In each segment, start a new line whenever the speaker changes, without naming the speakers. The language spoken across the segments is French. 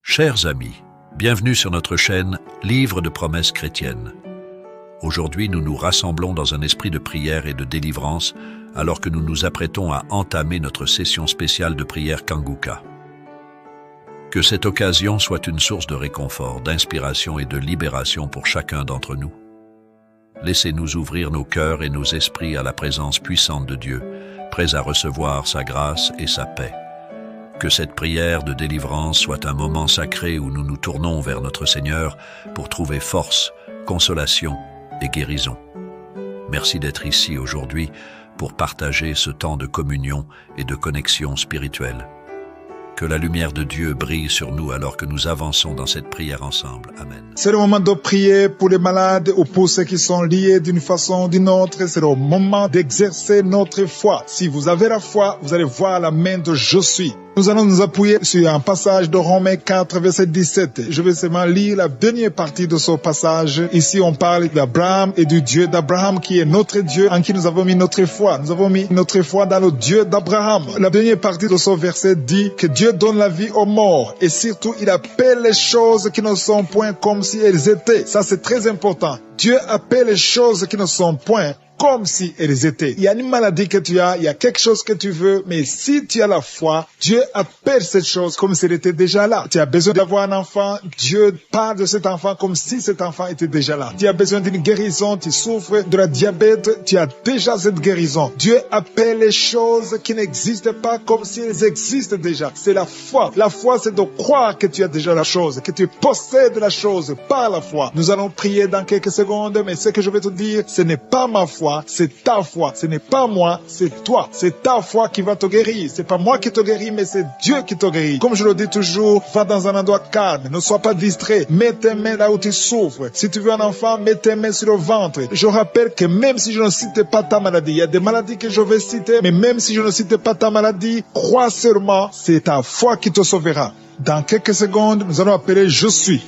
Chers amis, bienvenue sur notre chaîne Livre de promesses chrétiennes. Aujourd'hui, nous nous rassemblons dans un esprit de prière et de délivrance alors que nous nous apprêtons à entamer notre session spéciale de prière Kanguka. Que cette occasion soit une source de réconfort, d'inspiration et de libération pour chacun d'entre nous. Laissez-nous ouvrir nos cœurs et nos esprits à la présence puissante de Dieu, prêts à recevoir sa grâce et sa paix. Que cette prière de délivrance soit un moment sacré où nous nous tournons vers notre Seigneur pour trouver force, consolation et guérison. Merci d'être ici aujourd'hui pour partager ce temps de communion et de connexion spirituelle. Que la lumière de Dieu brille sur nous alors que nous avançons dans cette prière ensemble. Amen.
C'est le moment de prier pour les malades ou pour ceux qui sont liés d'une façon ou d'une autre. C'est le moment d'exercer notre foi. Si vous avez la foi, vous allez voir la main de Je suis. Nous allons nous appuyer sur un passage de Romains 4, verset 17. Je vais seulement lire la dernière partie de ce passage. Ici, on parle d'Abraham et du Dieu d'Abraham qui est notre Dieu en qui nous avons mis notre foi. Nous avons mis notre foi dans le Dieu d'Abraham. La dernière partie de ce verset dit que Dieu donne la vie aux morts et surtout, il appelle les choses qui ne sont point comme si elles étaient. Ça, c'est très important. Dieu appelle les choses qui ne sont point comme si elles étaient. Il y a une maladie que tu as, il y a quelque chose que tu veux, mais si tu as la foi, Dieu appelle cette chose comme si elle était déjà là. Tu as besoin d'avoir un enfant, Dieu parle de cet enfant comme si cet enfant était déjà là. Tu as besoin d'une guérison, tu souffres de la diabète, tu as déjà cette guérison. Dieu appelle les choses qui n'existent pas comme si elles existent déjà. C'est la foi. La foi, c'est de croire que tu as déjà la chose, que tu possèdes la chose par la foi. Nous allons prier dans quelques secondes, mais ce que je vais te dire, ce n'est pas ma foi. C'est ta foi, ce n'est pas moi, c'est toi. C'est ta foi qui va te guérir. C'est pas moi qui te guéris, mais c'est Dieu qui te guérit. Comme je le dis toujours, va dans un endroit calme, ne sois pas distrait. Mets tes mains là où tu souffres. Si tu veux un enfant, mets tes mains sur le ventre. Je rappelle que même si je ne cite pas ta maladie, il y a des maladies que je vais citer, mais même si je ne cite pas ta maladie, crois seulement, c'est ta foi qui te sauvera. Dans quelques secondes, nous allons appeler Je suis.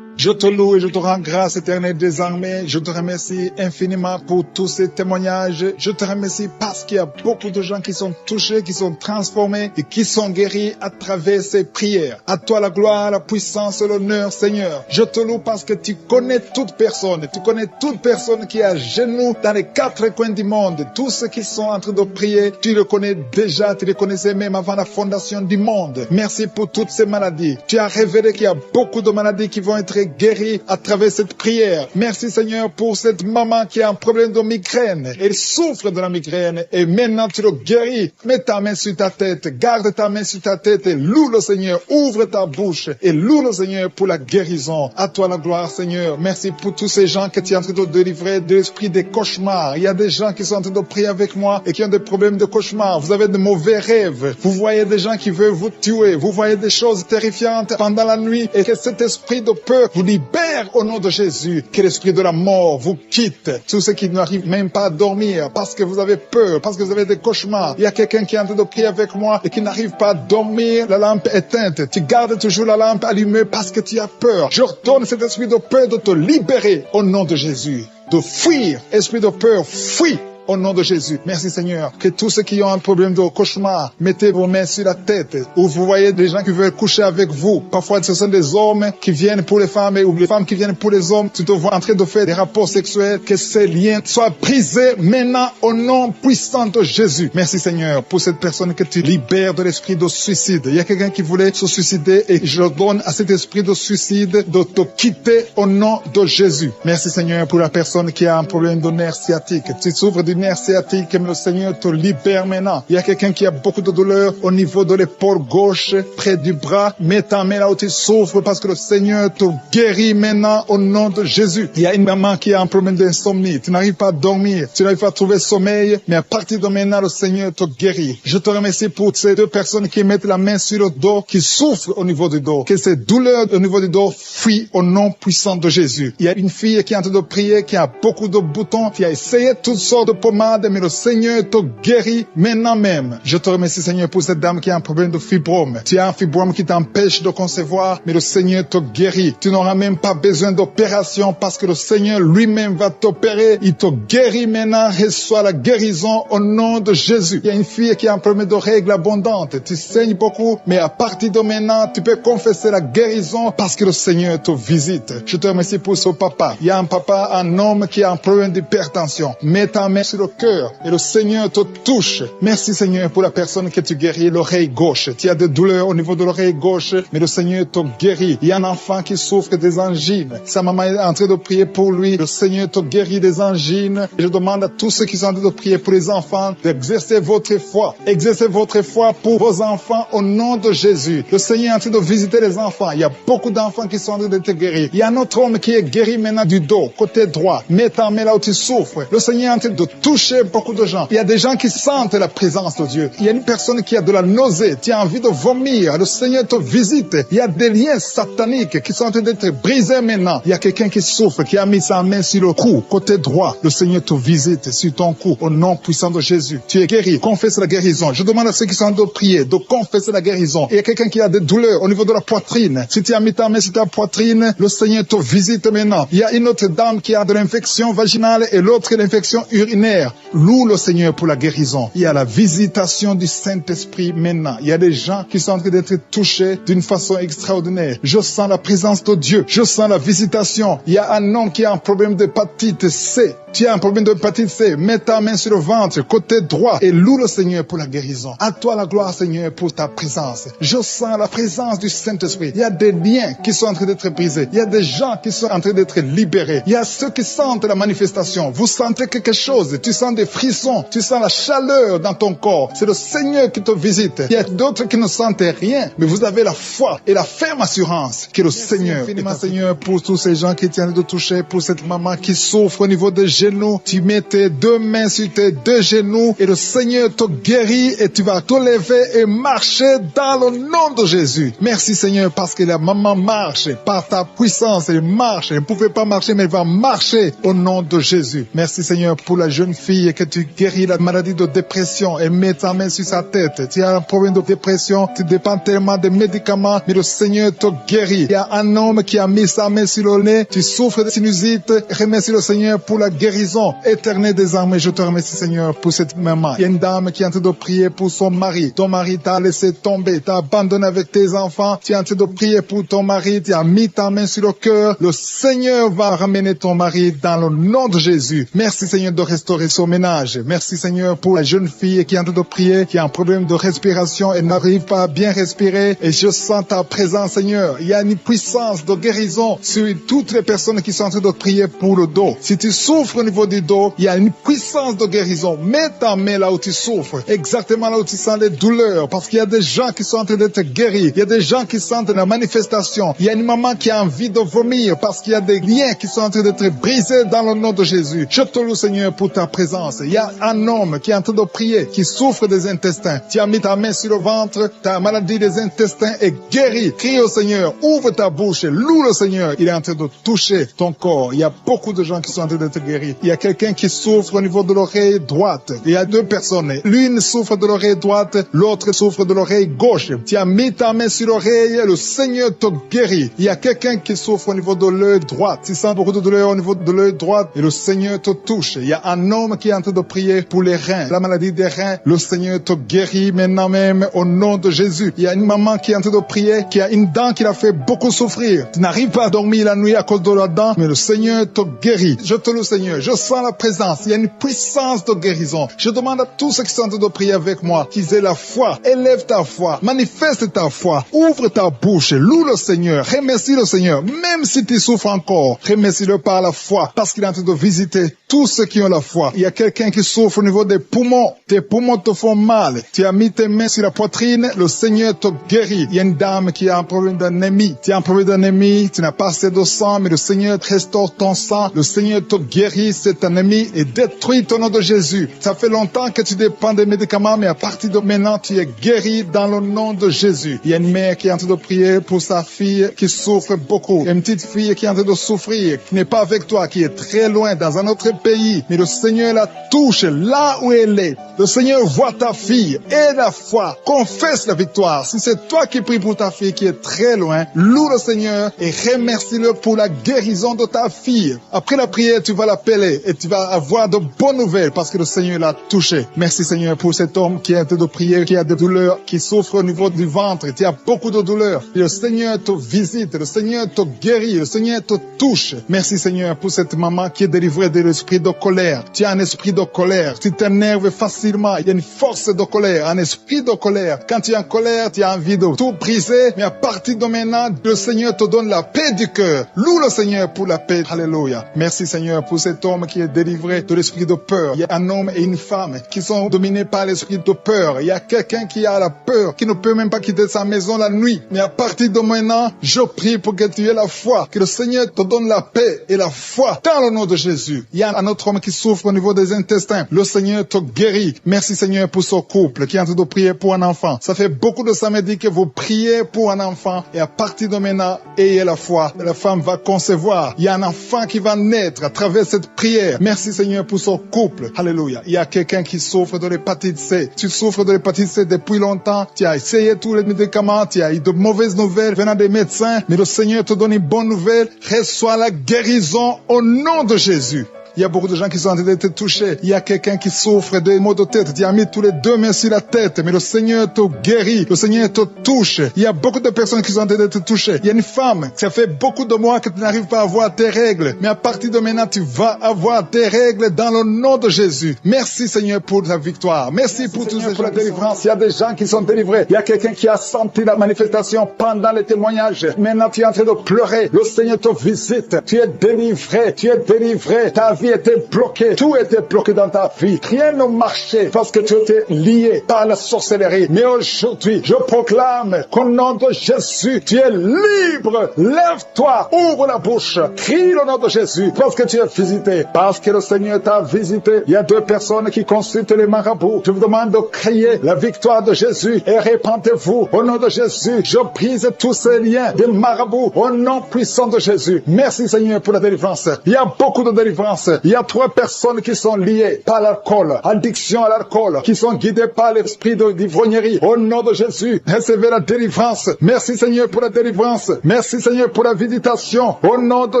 Je te loue et je te rends grâce éternelle désormais. Je te remercie infiniment pour tous ces témoignages. Je te remercie parce qu'il y a beaucoup de gens qui sont touchés, qui sont transformés et qui sont guéris à travers ces prières. À toi la gloire, la puissance et l'honneur, Seigneur. Je te loue parce que tu connais toute personne. Tu connais toute personne qui est à genoux dans les quatre coins du monde. Tous ceux qui sont en train de prier, tu le connais déjà. Tu les connaissais même avant la fondation du monde. Merci pour toutes ces maladies. Tu as révélé qu'il y a beaucoup de maladies qui vont être guérie à travers cette prière. Merci Seigneur pour cette maman qui a un problème de migraine. Elle souffre de la migraine et maintenant tu le guéris. Mets ta main sur ta tête, garde ta main sur ta tête et loue le Seigneur. Ouvre ta bouche et loue le Seigneur pour la guérison. À toi la gloire Seigneur. Merci pour tous ces gens que tu es en train de délivrer de l'esprit des cauchemars. Il y a des gens qui sont en train de prier avec moi et qui ont des problèmes de cauchemars. Vous avez de mauvais rêves. Vous voyez des gens qui veulent vous tuer. Vous voyez des choses terrifiantes pendant la nuit et que cet esprit de peur vous libère au nom de Jésus, que l'esprit de la mort vous quitte. Tous ceux qui n'arrivent même pas à dormir parce que vous avez peur, parce que vous avez des cauchemars. Il y a quelqu'un qui est en train de prier avec moi et qui n'arrive pas à dormir, la lampe éteinte. Tu gardes toujours la lampe allumée parce que tu as peur. Je ordonne cet esprit de peur de te libérer au nom de Jésus. De fuir, esprit de peur, fuis. Au nom de Jésus. Merci Seigneur. Que tous ceux qui ont un problème de cauchemar, mettez vos mains sur la tête. Ou vous voyez des gens qui veulent coucher avec vous. Parfois ce sont des hommes qui viennent pour les femmes ou les femmes qui viennent pour les hommes. Tu te vois en train de faire des rapports sexuels. Que ces liens soient brisés maintenant au nom puissant de Jésus. Merci Seigneur pour cette personne que tu libères de l'esprit de suicide. Il y a quelqu'un qui voulait se suicider et je donne à cet esprit de suicide de te quitter au nom de Jésus. Merci Seigneur pour la personne qui a un problème de nerf sciatique. Tu souffres du nerf sciatique, le Seigneur te libère maintenant. Il y a quelqu'un qui a beaucoup de douleur au niveau de l'épaule gauche, près du bras. Mets ta main là où tu souffres parce que le Seigneur te guérit maintenant au nom de Jésus. Il y a une maman qui a un problème d'insomnie. Tu n'arrives pas à dormir, tu n'arrives pas à trouver sommeil, mais à partir de maintenant, le Seigneur te guérit. Je te remercie pour ces deux personnes qui mettent la main sur le dos, qui souffrent au niveau du dos. Que ces douleurs au niveau du dos fuient au nom puissant de Jésus. Il y a une fille qui est en train de prier, qui a beaucoup de boutons, qui a essayé toutes sortes de pommade, mais le Seigneur te guérit maintenant même. Je te remercie, Seigneur, pour cette dame qui a un problème de fibrome. Tu as un fibrome qui t'empêche de concevoir, mais le Seigneur te guérit. Tu n'auras même pas besoin d'opération parce que le Seigneur lui-même va t'opérer. Il te guérit maintenant. Reçois la guérison au nom de Jésus. Il y a une fille qui a un problème de règles abondantes. Tu saignes beaucoup, mais à partir de maintenant, tu peux confesser la guérison parce que le Seigneur te visite. Je te remercie pour ce papa. Il y a un papa, un homme qui a un problème d'hypertension. Mets ta main sur le cœur et le Seigneur te touche. Merci, Seigneur, pour la personne que tu guéris, l'oreille gauche. Tu as des douleurs au niveau de l'oreille gauche, mais le Seigneur te guérit. Il y a un enfant qui souffre des angines. Sa maman est en train de prier pour lui. Le Seigneur te guérit des angines. Et je demande à tous ceux qui sont en train de prier pour les enfants d'exercer votre foi. Exercez votre foi pour vos enfants au nom de Jésus. Le Seigneur est en train de visiter les enfants. Il y a beaucoup d'enfants qui sont en train d'être guéris. Il y a un autre homme qui est guéri maintenant du dos, côté droit. Mets ta main là où tu souffres. Le Seigneur est en train de toucher beaucoup de gens. Il y a des gens qui sentent la présence de Dieu. Il y a une personne qui a de la nausée. Tu as envie de vomir. Le Seigneur te visite. Il y a des liens sataniques qui sont en train d'être brisés maintenant. Il y a quelqu'un qui souffre, qui a mis sa main sur le cou, côté droit. Le Seigneur te visite sur ton cou au nom puissant de Jésus. Tu es guéri. Confesse la guérison. Je demande à ceux qui sont en train de prier de confesser la guérison. Il y a quelqu'un qui a des douleurs au niveau de la poitrine. Si tu as mis ta main sur ta poitrine, le Seigneur te visite maintenant. Il y a une autre dame qui a de l'infection vaginale et l'autre l'infection urinaire. Loue le Seigneur pour la guérison. Il y a la visitation du Saint-Esprit maintenant. Il y a des gens qui sont en train d'être touchés d'une façon extraordinaire. Je sens la présence de Dieu. Je sens la visitation. Il y a un homme qui a un problème d'hépatite C. Tu as un problème d'hépatite C. Mets ta main sur le ventre, côté droit, et loue le Seigneur pour la guérison. À toi la gloire, Seigneur, pour ta présence. Je sens la présence du Saint-Esprit. Il y a des liens qui sont en train d'être brisés. Il y a des gens qui sont en train d'être libérés. Il y a ceux qui sentent la manifestation. Vous sentez quelque chose. Tu sens des frissons. Tu sens la chaleur dans ton corps. C'est le Seigneur qui te visite. Il y a d'autres qui ne sentent rien, mais vous avez la foi et la ferme assurance que le Seigneur. Infiniment, Seigneur, pour tous ces gens qui tiennent de toucher, pour cette maman qui souffre au niveau des genoux. Tu mets tes deux mains sur tes deux genoux et le Seigneur te guérit et tu vas te lever et marcher dans le nom de Jésus. Merci, Seigneur, parce que la maman marche par ta puissance. Elle marche. Elle ne pouvait pas marcher, mais elle va marcher au nom de Jésus. Merci, Seigneur, pour la jeune fille que tu guéris la maladie de dépression et mets ta main sur sa tête. Tu as un problème de dépression, tu dépends tellement des médicaments, mais le Seigneur te guérit. Il y a un homme qui a mis sa main sur le nez, tu souffres de sinusite, remercie le Seigneur pour la guérison éternelle des armées. Je te remercie, Seigneur, pour cette maman. Il y a une dame qui est en train de prier pour son mari. Ton mari t'a laissé tomber, t'a abandonné avec tes enfants. Tu es en train de prier pour ton mari, tu as mis ta main sur le cœur. Le Seigneur va ramener ton mari dans le nom de Jésus. Merci, Seigneur, de restaurer son ménage. Merci, Seigneur, pour la jeune fille qui est en train de prier, qui a un problème de respiration et n'arrive pas à bien respirer. Et je sens ta présence, Seigneur. Il y a une puissance de guérison sur toutes les personnes qui sont en train de prier pour le dos. Si tu souffres au niveau du dos, il y a une puissance de guérison. Mets ta main là où tu souffres, exactement là où tu sens les douleurs, parce qu'il y a des gens qui sont en train d'être guéris. Il y a des gens qui sentent la manifestation. Il y a une maman qui a envie de vomir parce qu'il y a des liens qui sont en train d'être brisés dans le nom de Jésus. Je te loue, Seigneur, pour ta présence. Il y a un homme qui est en train de prier, qui souffre des intestins. Tu as mis ta main sur le ventre, ta maladie des intestins est guérie. Crie au Seigneur, ouvre ta bouche, loue le Seigneur. Il est en train de toucher ton corps. Il y a beaucoup de gens qui sont en train d'être guéris. Il y a quelqu'un qui souffre au niveau de l'oreille droite. Il y a deux personnes. L'une souffre de l'oreille droite, l'autre souffre de l'oreille gauche. Tu as mis ta main sur l'oreille, le Seigneur te guérit. Il y a quelqu'un qui souffre au niveau de l'œil droit. Tu sens beaucoup de douleur au niveau de l'œil droit et le Seigneur te touche. Il y a un homme qui est en train de prier pour les reins, la maladie des reins. Le Seigneur te guérit maintenant même au nom de Jésus. Il y a une maman qui est en train de prier, qui a une dent qui l'a fait beaucoup souffrir. Tu n'arrives pas à dormir la nuit à cause de la dent, mais le Seigneur te guérit. Je te loue, Seigneur. Je sens la présence. Il y a une puissance de guérison. Je demande à tous ceux qui sont en train de prier avec moi qu'ils aient la foi. Élève ta foi. Manifeste ta foi. Ouvre ta bouche. Loue le Seigneur. Remercie le Seigneur. Même si tu souffres encore, remercie-le par la foi, parce qu'il est en train de visiter tous ceux qui ont la foi. Il y a quelqu'un qui souffre au niveau des poumons. Tes poumons te font mal. Tu as mis tes mains sur la poitrine. Le Seigneur te guérit. Il y a une dame qui a un problème d'anémie. Tu as un problème d'anémie. Tu n'as pas assez de sang, mais le Seigneur restaure ton sang. Le Seigneur te guérit cette anémie et détruit au nom de Jésus. Ça fait longtemps que tu dépends des médicaments, mais à partir de maintenant, tu es guéri dans le nom de Jésus. Il y a une mère qui est en train de prier pour sa fille qui souffre beaucoup. Il y a une petite fille qui est en train de souffrir, qui n'est pas avec toi, qui est très loin dans un autre pays. Mais le Seigneur Seigneur la touche là où elle est. Le Seigneur voit ta fille et la foi. Confesse la victoire. Si c'est toi qui pries pour ta fille qui est très loin, loue le Seigneur et remercie-le pour la guérison de ta fille. Après la prière, tu vas l'appeler et tu vas avoir de bonnes nouvelles parce que le Seigneur l'a touché. Merci Seigneur pour cet homme qui est en train de prier, qui a des douleurs, qui souffre au niveau du ventre, qui a beaucoup de douleurs. Et le Seigneur te visite, le Seigneur te guérit, le Seigneur te touche. Merci Seigneur pour cette maman qui est délivrée de l'esprit de colère. Tu as un esprit de colère, tu t'énerves facilement. Il y a une force de colère, un esprit de colère. Quand tu es en colère, tu as envie de tout briser. Mais à partir de maintenant, le Seigneur te donne la paix du cœur. Loue le Seigneur pour la paix. Alléluia. Merci Seigneur pour cet homme qui est délivré de l'esprit de peur. Il y a un homme et une femme qui sont dominés par l'esprit de peur. Il y a quelqu'un qui a la peur, qui ne peut même pas quitter sa maison la nuit. Mais à partir de maintenant, je prie pour que tu aies la foi, que le Seigneur te donne la paix et la foi dans le nom de Jésus. Il y a un autre homme qui souffre au niveau des intestins. Le Seigneur te guérit. Merci Seigneur pour ce couple qui est en train de prier pour un enfant. Ça fait beaucoup de samedis que vous priez pour un enfant et à partir de maintenant, ayez la foi. La femme va concevoir. Il y a un enfant qui va naître à travers cette prière. Merci Seigneur pour ce couple. Alléluia. Il y a quelqu'un qui souffre de l'hépatite C. Tu souffres de l'hépatite C depuis longtemps. Tu as essayé tous les médicaments. Tu as eu de mauvaises nouvelles venant des médecins. Mais le Seigneur te donne une bonne nouvelle. Reçois la guérison au nom de Jésus. Il y a beaucoup de gens qui sont en train d'être touchés. Il y a quelqu'un qui souffre de maux de tête. Tu as mis tous les deux mains sur la tête, mais le Seigneur te guérit. Le Seigneur te touche. Il y a beaucoup de personnes qui sont en train d'être touchées. Il y a une femme, ça fait beaucoup de mois que tu n'arrives pas à avoir tes règles. Mais à partir de maintenant, tu vas avoir tes règles dans le nom de Jésus. Merci Seigneur pour ta victoire. Merci pour tous ces gens la délivrance. Il y a des gens qui sont délivrés. Il y a quelqu'un qui a senti la manifestation pendant les témoignages. Maintenant, tu es en train de pleurer. Le Seigneur te visite. Tu es délivré. Tu es délivré. Ta vie était bloquée. Tout était bloqué dans ta vie. Rien ne marchait parce que tu étais lié par la sorcellerie. Mais aujourd'hui, je proclame qu'au nom de Jésus, tu es libre. Lève-toi, ouvre la bouche, crie le nom de Jésus parce que tu es visité. Parce que le Seigneur t'a visité. Il y a deux personnes qui consultent les marabouts. Je vous demande de crier la victoire de Jésus et répandez-vous. Au nom de Jésus, je brise tous ces liens des marabouts au nom puissant de Jésus. Merci Seigneur pour la délivrance. Il y a beaucoup de délivrance. Il y a 3 personnes qui sont liées par l'alcool, addiction à l'alcool, qui sont guidées par l'esprit d'ivrognerie. Au nom de Jésus, recevez la délivrance. Merci Seigneur pour la délivrance. Merci Seigneur pour la visitation. Au nom de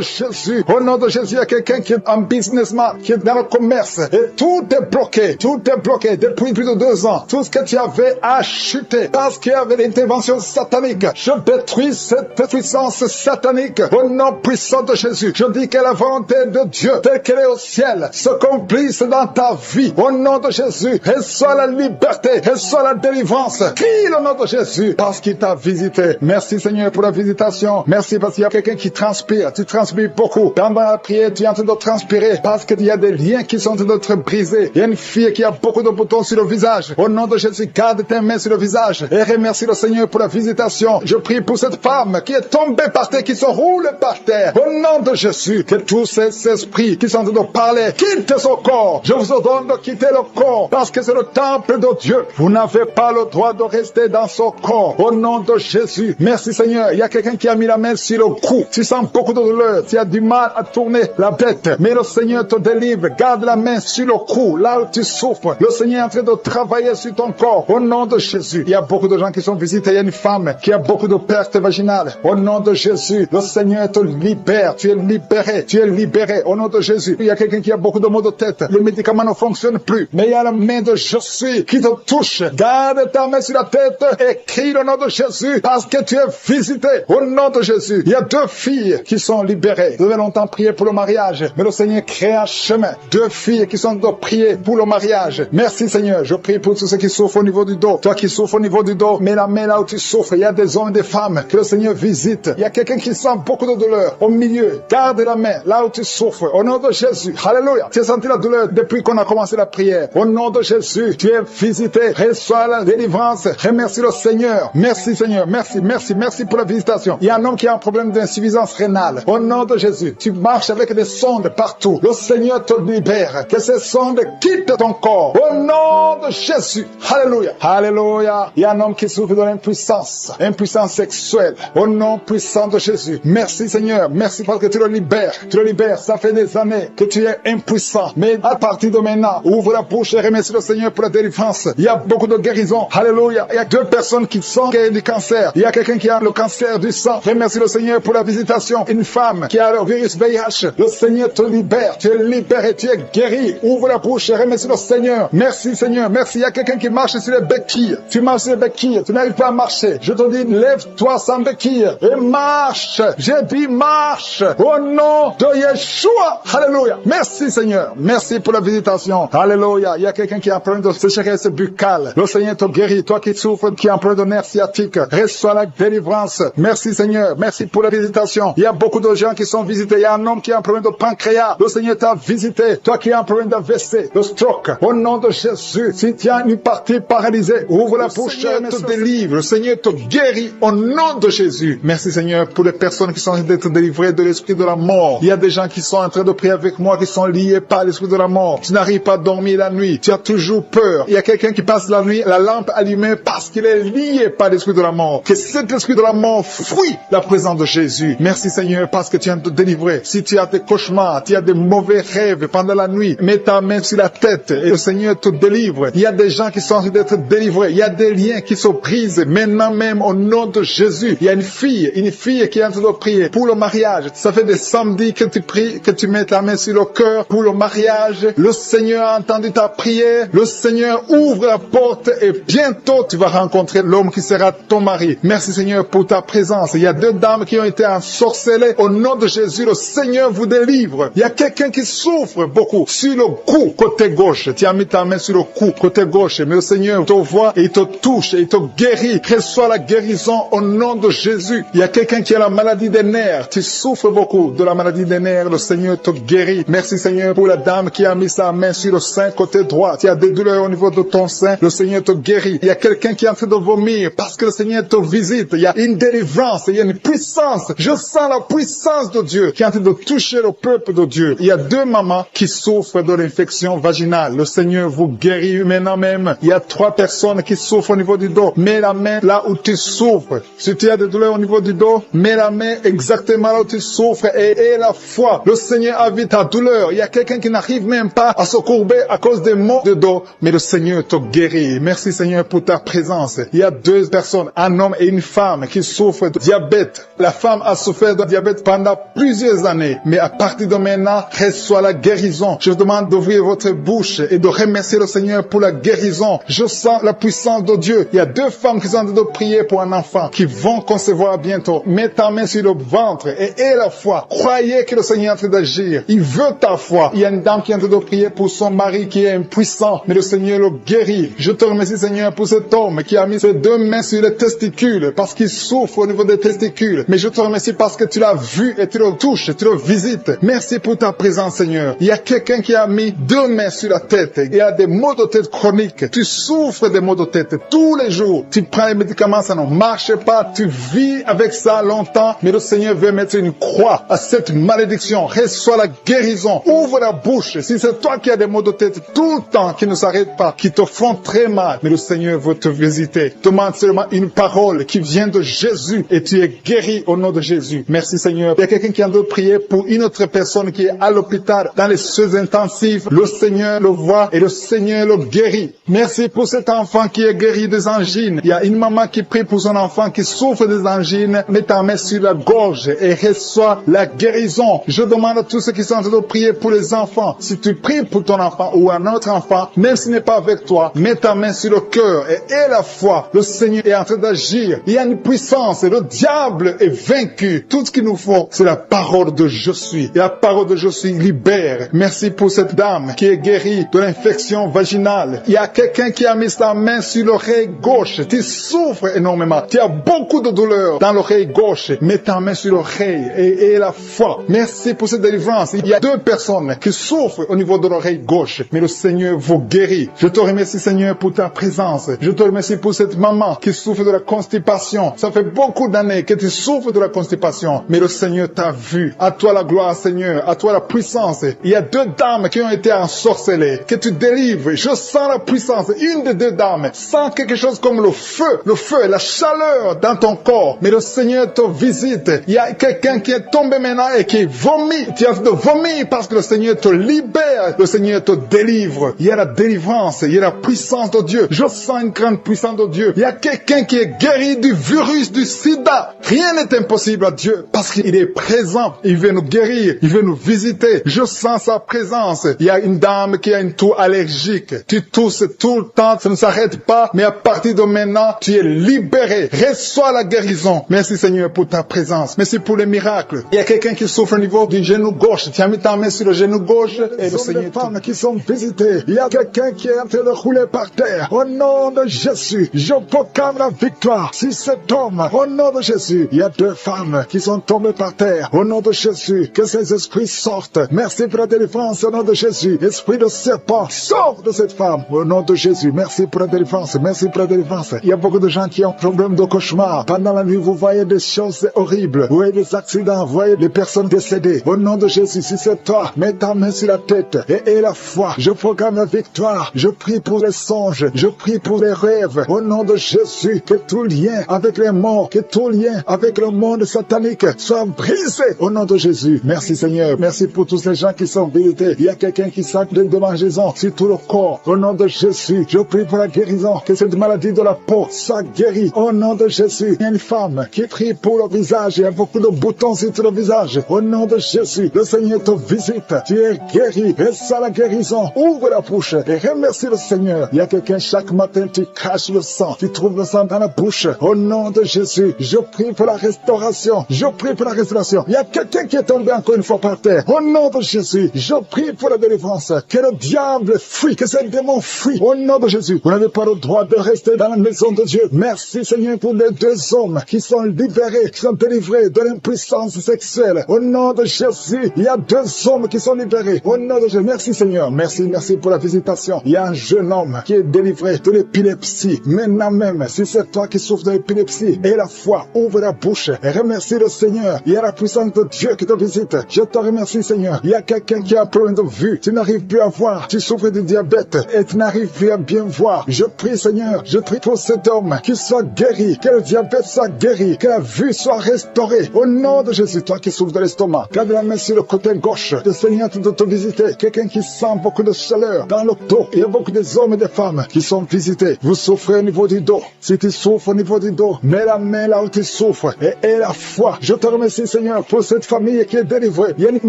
Jésus. Au nom de Jésus, il y a quelqu'un qui est un businessman, qui est dans le commerce. Et tout est bloqué. Tout est bloqué depuis plus de 2 ans. Tout ce que tu avais a chuté parce qu'il y avait l'intervention satanique. Je détruis cette puissance satanique. Au nom puissant de Jésus. Je dis que la volonté de Dieu, telle qu'elle est au ciel, s'accomplisse dans ta vie. Au nom de Jésus, reçois la liberté, reçois la délivrance. Crie le nom de Jésus parce qu'il t'a visité. Merci Seigneur pour la visitation. Merci parce qu'il y a quelqu'un qui transpire. Tu transpires beaucoup. Pendant la prière, tu es en train de transpirer parce qu'il y a des liens qui sont en train d'être brisés. Il y a une fille qui a beaucoup de boutons sur le visage. Au nom de Jésus, garde tes mains sur le visage et remercie le Seigneur pour la visitation. Je prie pour cette femme qui est tombée par terre, qui se roule par terre. Au nom de Jésus, que tous ces esprits qui sont en train de parler, quittez son corps. Je vous ordonne de quitter le corps parce que c'est le temple de Dieu. Vous n'avez pas le droit de rester dans son corps. Au nom de Jésus. Merci Seigneur. Il y a quelqu'un qui a mis la main sur le cou. Tu sens beaucoup de douleur. Tu as du mal à tourner la tête. Mais le Seigneur te délivre. Garde la main sur le cou. Là où tu souffres. Le Seigneur est en train de travailler sur ton corps. Au nom de Jésus. Il y a beaucoup de gens qui sont visités. Il y a une femme qui a beaucoup de pertes vaginales. Au nom de Jésus. Le Seigneur te libère. Tu es libéré. Tu es libéré. Au nom de Jésus. Il y a quelqu'un qui a beaucoup de maux de tête. Le médicament ne fonctionne plus. Mais il y a la main de Jésus qui te touche. Garde ta main sur la tête et crie le nom de Jésus parce que tu es visité. Au nom de Jésus. Il y a 2 filles qui sont libérées. Vous avez longtemps prié pour le mariage. Mais le Seigneur crée un chemin. 2 filles qui sont de prier pour le mariage. Merci Seigneur. Je prie pour tous ceux qui souffrent au niveau du dos. Toi qui souffres au niveau du dos, mets la main là où tu souffres. Il y a des hommes et des femmes que le Seigneur visite. Il y a quelqu'un qui sent beaucoup de douleur au milieu. Garde la main là où tu souffres. Au nom de Jésus. Alléluia. Tu as senti la douleur depuis qu'on a commencé la prière. Au nom de Jésus, tu es visité. Reçois la délivrance. Remercie le Seigneur. Merci Seigneur. Merci, merci, merci pour la visitation. Il y a un homme qui a un problème d'insuffisance rénale. Au nom de Jésus, tu marches avec des sondes partout. Le Seigneur te libère. Que ces sondes quittent ton corps. Au nom de Jésus. Alléluia. Alléluia. Il y a un homme qui souffre de l'impuissance. Impuissance sexuelle. Au nom puissant de Jésus. Merci Seigneur. Merci parce que tu le libères. Tu le libères. Ça fait des années que tu es impuissant. Mais à partir de maintenant, ouvre la bouche et remercie le Seigneur pour la délivrance. Il y a beaucoup de guérisons. Alléluia. Il y a 2 personnes qui sont guéries du cancer. Il y a quelqu'un qui a le cancer du sang. Remercie le Seigneur pour la visitation. Une femme qui a le virus VIH. Le Seigneur te libère. Tu es libéré. Tu es guéri. Ouvre la bouche et remercie le Seigneur. Merci Seigneur. Merci. Il y a quelqu'un qui marche sur les béquilles. Tu marches sur les béquilles. Tu n'arrives pas à marcher. Je te dis, lève-toi sans béquilles et marche. J'ai dit marche. Au nom de Yeshua. Alléluia. Merci Seigneur. Merci pour la visitation. Alléluia. Il y a quelqu'un qui a un problème de sécheresse buccale. Le Seigneur te guérit. Toi qui souffres, qui a un problème de nerf sciatique, reçois la délivrance. Merci Seigneur. Merci pour la visitation. Il y a beaucoup de gens qui sont visités. Il y a un homme qui a un problème de pancréas. Le Seigneur t'a visité. Toi qui as un problème d'AVC, de stroke. Au nom de Jésus. Si tu as une partie paralysée, ouvre la bouche et te délivre. Le Seigneur te guérit au nom de Jésus. Merci Seigneur pour les personnes qui sont en train d'être délivrées de l'esprit de la mort. Il y a des gens qui sont en train de prier avec moi, qui sont liés par l'esprit de la mort. Tu n'arrives pas à dormir la nuit. Tu as toujours peur. Il y a quelqu'un qui passe la nuit, la lampe allumée parce qu'il est lié par l'esprit de la mort. Que cet esprit de la mort fuit la présence de Jésus. Merci Seigneur parce que tu viens de te délivrer. Si tu as des cauchemars, tu as des mauvais rêves pendant la nuit, mets ta main sur la tête et le Seigneur te délivre. Il y a des gens qui sont en train d'être délivrés. Il y a des liens qui se brisent maintenant même au nom de Jésus. Il y a une fille qui est en train de prier pour le mariage. Ça fait des samedis que tu pries, que tu mets ta main sur le cœur pour le mariage. Le Seigneur a entendu ta prière. Le Seigneur ouvre la porte et bientôt tu vas rencontrer l'homme qui sera ton mari. Merci Seigneur pour ta présence. Il y a 2 dames qui ont été ensorcelées. Au nom de Jésus, le Seigneur vous délivre. Il y a quelqu'un qui souffre beaucoup sur le cou, côté gauche. Tu as mis ta main sur le cou, côté gauche. Mais le Seigneur te voit et il te touche et il te guérit. Reçois la guérison au nom de Jésus. Il y a quelqu'un qui a la maladie des nerfs. Tu souffres beaucoup de la maladie des nerfs. Le Seigneur te guérit. Merci Seigneur pour la dame qui a mis sa main sur le sein côté droit. Tu as des douleurs au niveau de ton sein. Le Seigneur te guérit. Il y a quelqu'un qui est en train de vomir parce que le Seigneur te visite. Il y a une délivrance. Il y a une puissance. Je sens la puissance de Dieu qui est en train de toucher le peuple de Dieu. Il y a 2 mamans qui souffrent de l'infection vaginale. Le Seigneur vous guérit maintenant même. Il y a 3 personnes qui souffrent au niveau du dos. Mets la main là où tu souffres. Si tu as des douleurs au niveau du dos, mets la main exactement là où tu souffres et aie la foi. Le Seigneur a vu ta douleur. Il y a quelqu'un qui n'arrive même pas à se courber à cause des maux de dos, mais le Seigneur te guérit. Merci Seigneur pour ta présence. Il y a 2 personnes, un homme et une femme qui souffrent de diabète. La femme a souffert de diabète pendant plusieurs années, mais à partir de maintenant, reçoit la guérison. Je vous demande d'ouvrir votre bouche et de remercier le Seigneur pour la guérison. Je sens la puissance de Dieu. Il y a 2 femmes qui sont en train de prier pour un enfant qui vont concevoir bientôt. Mets ta main sur le ventre et aie la foi. Croyez que le Seigneur est en train d'agir. Il veut ta foi. Il y a une dame qui est en train de prier pour son mari qui est impuissant, mais le Seigneur le guérit. Je te remercie Seigneur pour cet homme qui a mis ses 2 mains sur les testicules parce qu'il souffre au niveau des testicules. Mais je te remercie parce que tu l'as vu et tu le touches, tu le visites. Merci pour ta présence Seigneur. Il y a quelqu'un qui a mis 2 mains sur la tête. Il y a des maux de tête chroniques. Tu souffres des maux de tête tous les jours. Tu prends les médicaments, ça ne marche pas. Tu vis avec ça longtemps, mais le Seigneur veut mettre une croix à cette malédiction. Reçois la guérison. Ouvre la bouche. Si c'est toi qui as des maux de tête tout le temps, qui ne s'arrêtent pas, qui te font très mal, mais le Seigneur veut te visiter. Demande seulement une parole qui vient de Jésus et tu es guéri au nom de Jésus. Merci Seigneur. Il y a quelqu'un qui a de prier pour une autre personne qui est à l'hôpital dans les soins intensifs. Le Seigneur le voit et le Seigneur le guérit. Merci pour cet enfant qui est guéri des angines. Il y a une maman qui prie pour son enfant qui souffre des angines. Mets ta main sur la gorge et reçois la guérison. Je demande à tous ceux qui sont en train de prier pour les enfants. Si tu pries pour ton enfant ou un autre enfant, même s'il n'est pas avec toi, mets ta main sur le cœur et aie la foi. Le Seigneur est en train d'agir. Il y a une puissance. Le diable est vaincu. Tout ce qu'il nous faut, c'est la parole de je suis. Et la parole de je suis libère. Merci pour cette dame qui est guérie de l'infection vaginale. Il y a quelqu'un qui a mis sa main sur l'oreille gauche. Tu souffres énormément. Tu as beaucoup de douleur dans l'oreille gauche. Mets ta main sur l'oreille et aie la foi. Merci pour cette délivrance. Il y a 2 personnes qui souffrent au niveau de l'oreille gauche, mais le Seigneur vous guérit. Je te remercie Seigneur pour ta présence. Je te remercie pour cette maman qui souffre de la constipation. Ça fait beaucoup d'années que tu souffres de la constipation, mais le Seigneur t'a vu. À toi la gloire Seigneur, à toi la puissance. Il y a 2 dames qui ont été ensorcelées, que tu délivres. Je sens la puissance. Une des 2 dames sent quelque chose comme le feu, la chaleur dans ton corps, mais le Seigneur te visite. Il y a quelqu'un qui est tombé maintenant et qui vomit. Tu as de vomir promis parce que le Seigneur te libère, le Seigneur te délivre. Il y a la délivrance, il y a la puissance de Dieu. Je sens une grande puissance de Dieu. Il y a quelqu'un qui est guéri du virus du sida. Rien n'est impossible à Dieu parce qu'il est présent. Il veut nous guérir, il veut nous visiter. Je sens sa présence. Il y a une dame qui a une toux allergique. Tu tousses tout le temps, ça ne s'arrête pas, mais à partir de maintenant, tu es libéré. Reçois la guérison. Merci Seigneur pour ta présence. Merci pour les miracles. Il y a quelqu'un qui souffre au niveau du genou gauche. Tu as mis ta main sur le genou gauche et le Seigneur. Des femmes qui sont visitées. Il y a quelqu'un qui est en train de rouler par terre. Au nom de Jésus, je proclame la victoire sur cet homme. Au nom de Jésus, il y a 2 femmes qui sont tombées par terre. Au nom de Jésus, que ces esprits sortent. Merci pour la délivrance au nom de Jésus. Esprit de serpent, sors de cette femme. Au nom de Jésus, merci pour la délivrance. Merci pour la délivrance. Il y a beaucoup de gens qui ont problème de cauchemar. Pendant la nuit, vous voyez des choses horribles. Vous voyez des accidents. Vous voyez des personnes décédées. Au nom de Jésus, si c'est toi, mets ta main sur la tête et la foi. Je proclame la victoire. Je prie pour les songes. Je prie pour les rêves. Au nom de Jésus, que tout lien avec les morts, que tout lien avec le monde satanique soit brisé. Au nom de Jésus. Merci Seigneur. Merci pour tous ces gens qui sont visités. Il y a quelqu'un qui sent de démangeaison sur tout le corps. Au nom de Jésus, je prie pour la guérison. Que cette maladie de la peau soit guérie. Au nom de Jésus. Il y a une femme qui prie pour le visage. Il y a beaucoup de boutons sur tout le visage. Au nom de Jésus, le Seigneur te visite. Tu es guéri. Reçois la guérison. Ouvre la bouche et remercie le Seigneur. Il y a quelqu'un chaque matin, tu craches le sang. Tu trouves le sang dans la bouche. Au nom de Jésus, je prie pour la restauration. Je prie pour la restauration. Il y a quelqu'un qui est tombé encore une fois par terre. Au nom de Jésus, je prie pour la délivrance. Que le diable fuit, que ce démon fuit. Au nom de Jésus, vous n'avez pas le droit de rester dans la maison de Dieu. Merci Seigneur pour les 2 hommes qui sont libérés, qui sont délivrés de l'impuissance sexuelle. Au nom de Jésus, il y a 2 hommes qui sont libérés. Au nom de Jésus, merci Seigneur. Merci pour la visitation. Il y a un jeune homme qui est délivré de l'épilepsie. Maintenant même, si c'est toi qui souffres de l'épilepsie, et la foi, ouvre la bouche et remercie le Seigneur. Il y a la puissance de Dieu qui te visite. Je te remercie Seigneur. Il y a quelqu'un qui a un problème de vue. Tu n'arrives plus à voir. Tu souffres de diabète et tu n'arrives plus à bien voir. Je prie Seigneur. Je prie pour cet homme qui soit guéri. Que le diabète soit guéri. Que la vue soit restaurée. Au nom de Jésus, toi qui souffres de l'estomac, garde la main sur le côté gauche. Le Seigneur de te visiter. Quelqu'un qui sent beaucoup de chaleur dans le dos. Il y a beaucoup des hommes et des femmes qui sont visités. Vous souffrez au niveau du dos. Si tu souffres au niveau du dos, mets la main là où tu souffres et la foi. Je te remercie Seigneur pour cette famille qui est délivrée. Il y a une